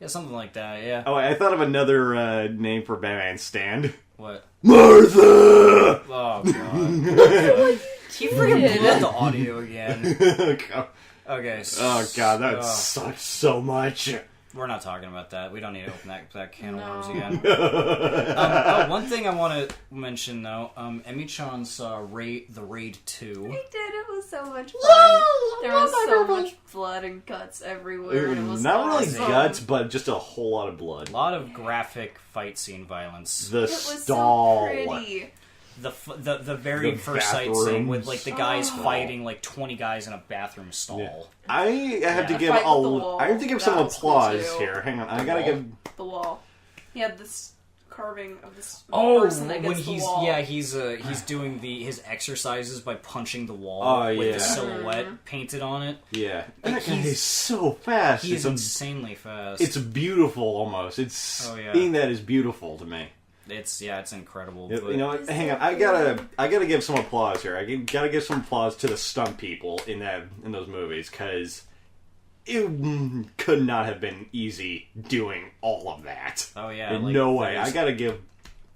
yeah, something like that. Yeah. Oh, I thought of another name for Batman Stand. What? Martha! Oh god. He freaking blew up the audio again. Okay. Oh god, that so- sucks so much. We're not talking about that. We don't need to open that can of No. worms again. One thing I want to mention though, Emmy-chan saw The Raid 2. We did. It was so much fun. There was so much blood and guts everywhere. And it was Not really awesome. guts, but just a whole lot of blood. A lot of graphic fight scene violence. The It was stall. so pretty. The very The first sight scene with bathrooms. like the guys Oh. fighting like 20 guys in a bathroom stall. Yeah. I have to Yeah. give Fight with the wall. I have to give some That was cool, applause too. here. Hang on, I gotta wall? give. The wall. He had this carving of this Oh, person when against the he's wall. he's doing his exercises by punching the wall Oh, with yeah. the silhouette painted on it. Yeah, Like, that guy he's- is so fast. He is It's insanely fast. it's beautiful almost. It's Oh, yeah. being that is beautiful to me. It's incredible. You But know what? Hang on, I gotta give some applause here. Gotta give some applause to the stunt people in those movies because it could not have been easy doing all of that. oh yeah, In like, no way. those- I gotta give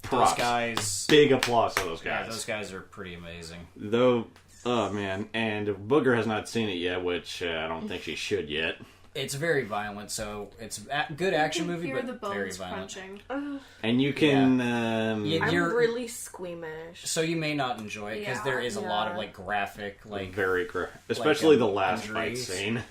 props. those guys. Big applause to those Yeah, guys. those guys are pretty amazing. Though, oh man, and Booger has not seen it yet, which I don't think she should yet. It's very violent, so it's a good action You movie, hear but the very bones violent. crunching. And you can, Yeah. I'm You're- really squeamish. So you may not enjoy it because Yeah. there is a lot of Yeah. like graphic, like very, especially the last injuries. fight scene.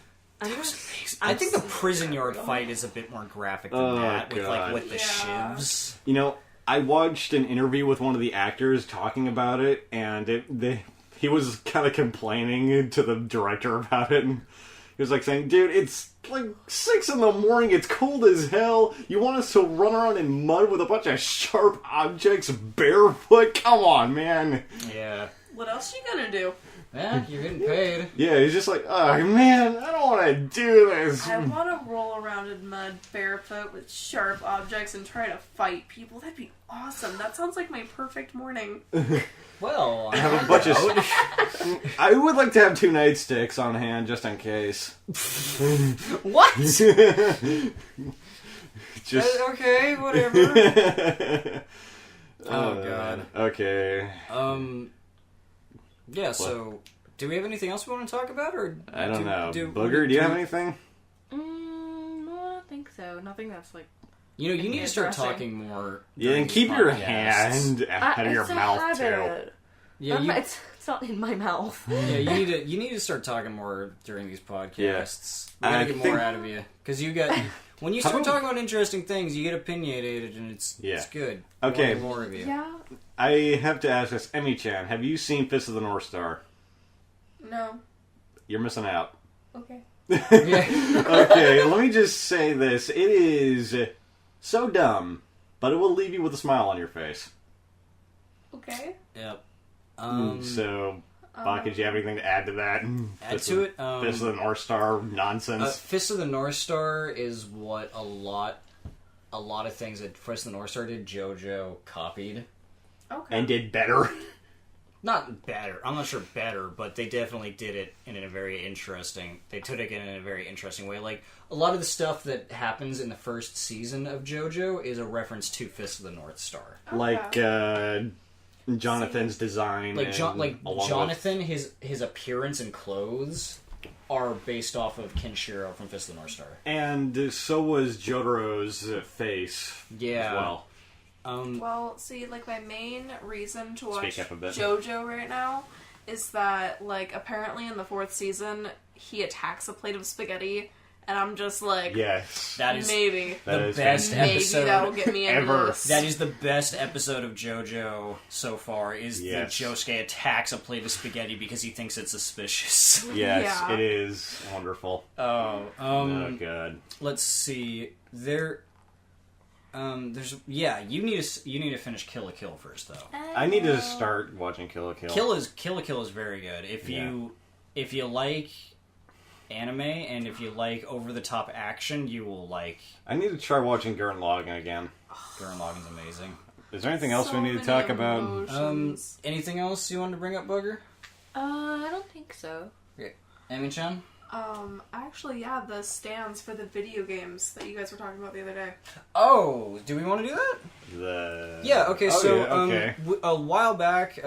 I think the prison yard fight is a bit more graphic than Oh, that, with God. like with the Yeah. shivs. You know, I watched an interview with one of the actors talking about it, and he was kind of complaining to the director about it. And He was like saying, dude, it's like 6 in the morning, it's cold as hell. You want us to run around in mud with a bunch of sharp objects barefoot? Come on, man. Yeah. What else you gonna do? Yeah, you're getting paid. Yeah, he's just like, oh man, I don't want to do this. I want to roll around in mud barefoot with sharp objects and try to fight people. That'd be awesome. That sounds like my perfect morning. Well, I have a bunch of. I would like to have 2 nightsticks on hand just in case. What? Just. Okay, whatever. Oh god. Okay. Yeah. So, do we have anything else we want to talk about, or I don't know. do- Booger, do you have anything? No, I don't think so. Nothing that's like. You know, you need to start Interesting. talking more. Yeah, during and these keep your podcasts. hand out of your it's a mouth too. habit. Yeah, you, It's not in my mouth. yeah, you need to start talking more during these podcasts. We I gotta get more think- out of you because you got when you How start about- talking about interesting things, you get opinionated, and it's good. We Okay. want more of you. Yeah. I have to ask this, Emmy-chan, have you seen Fist of the North Star? No. You're missing out. Okay. Yeah. Okay, let me just say this. It is so dumb, but it will leave you with a smile on your face. Okay. Yep. So, Bach, did you have anything to add to that? Add to it. Fist of the North Star nonsense. Fist of the North Star is what a lot of things that Fist of the North Star did. JoJo copied. Okay. And did better. Not better. I'm not sure better, but they definitely did it in a very interesting. They took it in a very interesting way. Like a lot of the stuff that happens in the first season of JoJo is a reference to Fist of the North Star. Like Jonathan's design. Like and along Jonathan, his appearance and clothes are based off of Kenshiro from Fist of the North Star. And so was Jotaro's face Yeah. as well. Well, see, like, my main reason to watch Speak up a bit. JoJo right now is that, like, apparently in the 4th season, he attacks a plate of spaghetti, and I'm just like, Yes. That is maybe. That the is best Maybe episode. that'll get me into ever. this. That is the best episode of JoJo so far. Is Yes. that Josuke attacks a plate of spaghetti because he thinks it's suspicious. Yes, Yeah. it is wonderful. Oh, Oh, God. let's see. There's you need to finish Kill la Kill first though. I need to start watching Kill la Kill. Kill la Kill is very good. If you like anime and if you like over the top action, you will like I need to try watching Gurren Lagann again. Gurren Lagann's amazing. Is there anything else So we need to many talk about? emotions. Anything else you wanted to bring up, Booger? I don't think so. Amy-chan? Actually, yeah, the stands for the video games that you guys were talking about the other day. Oh, do we want to do that? Yeah, okay, oh, so yeah, okay. A while back,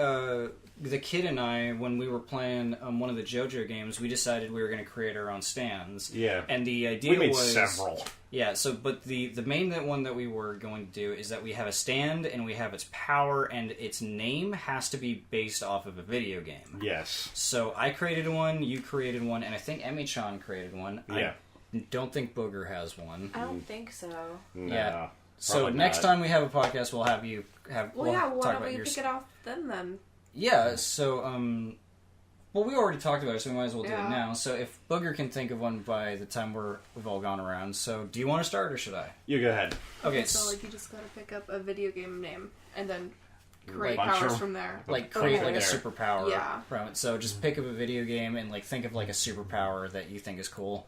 the kid and I, when we were playing one of the JoJo games, we decided we were going to create our own stands. Yeah. And the idea We made was... several. Yeah, so, but the main one that we were going to do is that we have a stand, and we have its power, and its name has to be based off of a video game. Yes. So I created one, you created one, and I think Emi-chan created one. Yeah. I don't think Booger has one. I don't think so. No, Yeah. So probably next not. time we have a podcast, we'll have you have. Well, we'll yeah, talk why don't about we yours. pick it off then? Yeah. So well, we already talked about it, so we might as well do Yeah. it now. So if Booger can think of one by the time we've all gone around, so do you want to start or should I? You go ahead. Okay. So, like, you just gotta pick up a video game name and then create Bunch powers of- from there. like create Okay. like a There. superpower Yeah. from it. So just pick up a video game and like think of like a superpower that you think is cool.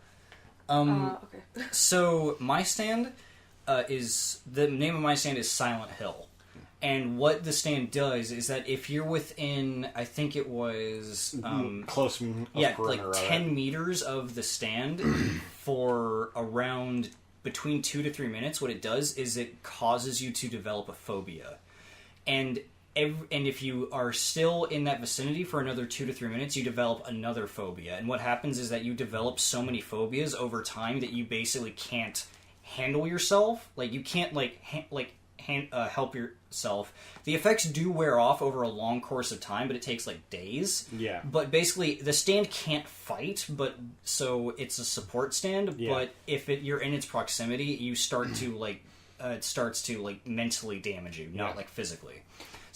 Okay. So my stand is the name of my stand is Silent Hill, and what the stand does is that if you're within, I think it was Close. of like perimeter of it. 10 meters of the stand for around between 2 to 3 minutes, what it does is it causes you to develop a phobia. And if you are still in that vicinity for another 2 to 3 minutes, you develop another phobia. And what happens is that you develop so many phobias over time that you basically can't handle yourself. Like, you can't, help yourself. The effects do wear off over a long course of time, but it takes, days. Yeah. But basically, the stand can't fight, but so it's a support stand. Yeah. But if you're in its proximity, you start to it starts to mentally damage you, not Yeah. physically.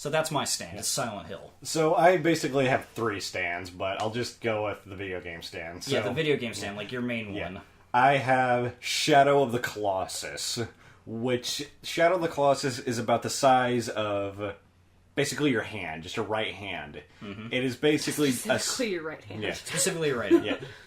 So that's my stand. It's Silent Hill. So I basically have 3 stands, but I'll just go with the video game stand. So, Yeah, the video game stand, like your main yeah. one. I have Shadow of the Colossus, which Shadow of the Colossus is about the size of basically your hand, just your right hand. It is basically Specifically your right hand. yeah, Specifically right.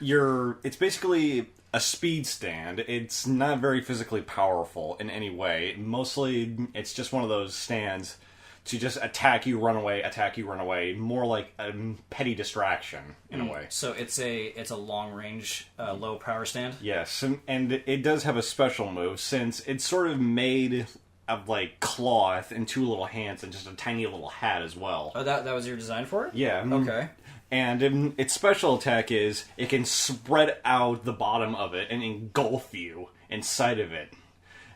yeah. It's basically a speed stand. It's not very physically powerful in any way. Mostly, it's just one of those stands to just attack you, run away. More like a petty distraction in a way. So it's a long range, low power stand. Yes, and it does have a special move since it's sort of made of like cloth and 2 little hands and just a tiny little hat as well. Oh, that was your design for it? Yeah. Okay. And its special attack is it can spread out the bottom of it and engulf you inside of it.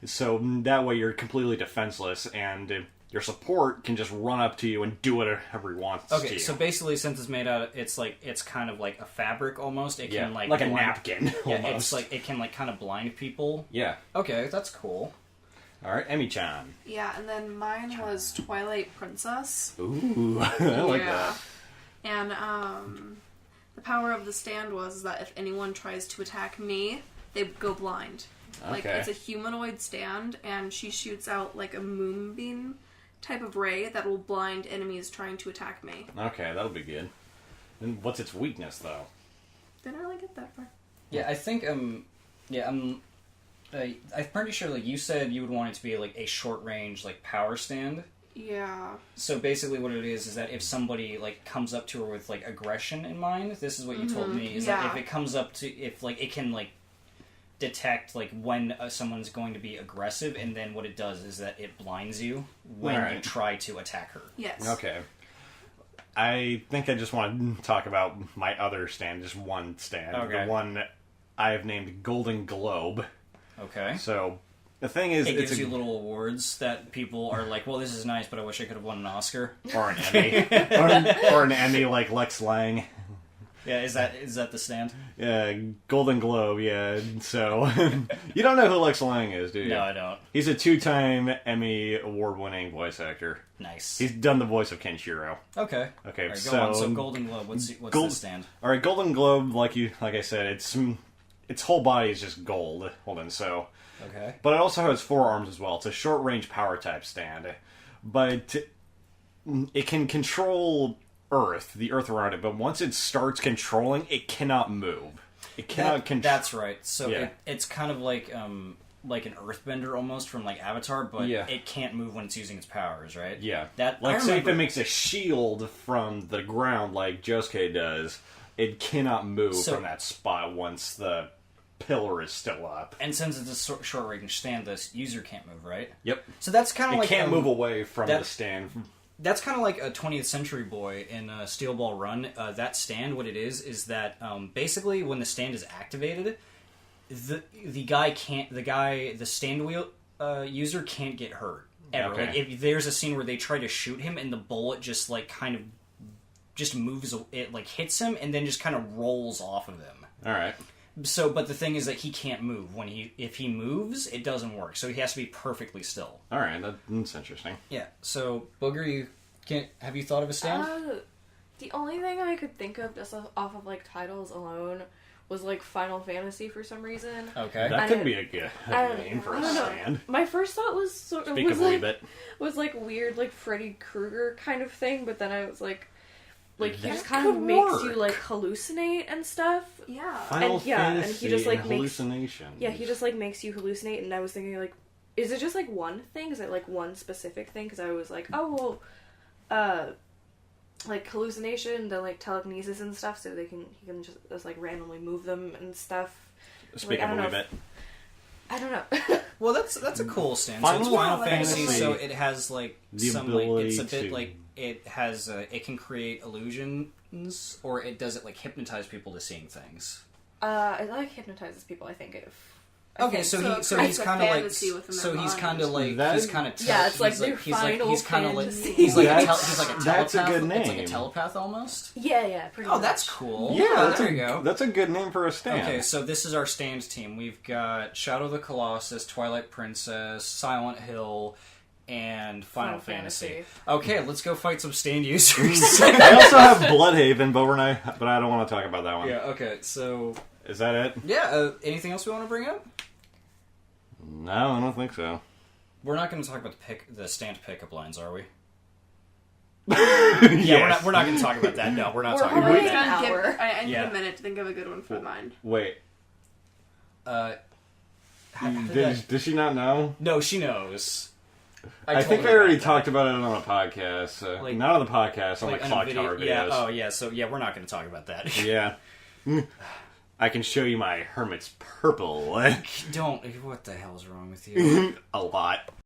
So that way you're completely defenseless and your support can just run up to you and do whatever he wants to Okay, you. so basically, since it's made out, it's kind of like a fabric almost. It yeah, can like like a blind- napkin. Yeah, Almost. it's like it can like kind of blind people. Yeah. Okay, that's cool. All right, Emmy-chan. Yeah, and then mine was Twilight Princess. Ooh, I like Yeah. that. And the power of the stand was that if anyone tries to attack me, they go blind. Like, Okay. it's a humanoid stand, and she shoots out like a moonbeam type of ray that will blind enemies trying to attack me. Okay, that'll be good. And what's its weakness, though? Didn't really get that far. Yeah, I think I'm pretty sure like you said you would want it to be like a short range like power stand. Yeah. So basically, what it is that if somebody like comes up to her with like aggression in mind, this is what you told me is that yeah. if it comes up to if like it can like detect like when someone's going to be aggressive, and then what it does is that it blinds you when you Alright. try to attack her. Yes. Okay. I think I just want to talk about my other stand, just one stand. Okay. The one I have named Golden Globe. Okay. So, the thing is, It it's gives you little awards that people are like, well, this is nice, but I wish I could have won an Oscar. or an Emmy. or an Emmy like Lex Lang. Yeah, is that the stand? Golden Globe, yeah. So, you don't know who Lex Lang is, do you? No, I don't. He's a 2-time Emmy award-winning voice actor. Nice. He's done the voice of Kenshiro. Okay. Okay, All right, so go on. So Golden Globe, what's Gold- the stand? All right, Golden Globe, like I said, its whole body is just gold. Hold on, so, Okay. but it also has 4 arms as well. It's a short-range power type stand, but it can control Earth, the Earth around it. But once it starts controlling, it cannot move. It cannot control. That's right. So Yeah. it's kind of like an earthbender almost from like Avatar, but Yeah. it can't move when it's using its powers, right? Yeah, That like I say if remember- it makes a shield from the ground like Josuke does, it cannot move So- from that spot once the pillar is still up. And since it's a short range stand, this user can't move, right? Yep. So that's kind of It like can't move away from that- the stand. That's kind of like a 20th Century Boy in Steel Ball Run. That stand, what it is that basically when the stand is activated, the stand wheel user can't get hurt ever. Okay. Like if there's a scene where they try to shoot him and the bullet just like kind of just moves, it like hits him and then just kind of rolls off of him. All right. So, but the thing is that he can't move. If he moves, it doesn't work. So he has to be perfectly still. All right. That's interesting. Yeah. So Booger, have you thought of a stand? The only thing I could think of just off of like titles alone was like Final Fantasy for some reason. Okay. That I could don't- be a good I don't- name for I a don't know. stand. My first thought was sort of Speak was of like Weebit. was like weird, like Freddy Krueger kind of thing, but then I was like he That just kind of could makes you work. like hallucinate and stuff. Yeah. Final yeah, and Fantasy he just, like, and makes- hallucination. Yeah, he just like makes you hallucinate, and I was thinking like, is it just like one thing? Is it like one specific thing? Because I was like, oh well, like hallucination, then like telekinesis and stuff, so he can just like randomly move them and stuff. Speak I of don't know Weebit. I don't know. Well, that's a cool stand. Final So it's Final Fantasy. Fantasy, so it has like The some like it's a ability bit to- like it has it can create illusions, or it does it like hypnotize people to seeing things. It like hypnotizes people. I think Okay, so So he's creates a kind of like fantasy within their so he's mind. kind of like That- he's kind of Yeah, it's like their he's like final he's kind of like fantasy. he's like a That's- he's like a telepath. that's a good It's like a name. telepath almost. yeah, pretty Oh, much. that's cool. Yeah, there you go. That's a good name for a stand. Okay, so this is our stand team. We've got Shadow of the Colossus, Twilight Princess, Silent Hill, and Final Final Fantasy. Fantasy. Okay, let's go fight some stand users. I also have Bloodhaven, but I don't want to talk about that one. Yeah, okay, so... Is that it? Yeah, anything else we want to bring up? No, I don't think so. We're not going to talk about the stand pickup lines, are we? Yes. we're not going to talk about that. No, we're not We're talking about already that. an hour. I need Yeah. a minute to think of a good one for mine. Wait, How did that- does she not know? No, she knows. I think I already talked about it on a podcast. Like- Not on the podcast, on like my on a clock video- tower videos. Yeah. Oh, yeah. So yeah, we're not going to talk about that. Yeah. I can show you my Hermit's Purple. Don't. What the hell's wrong with you? A lot.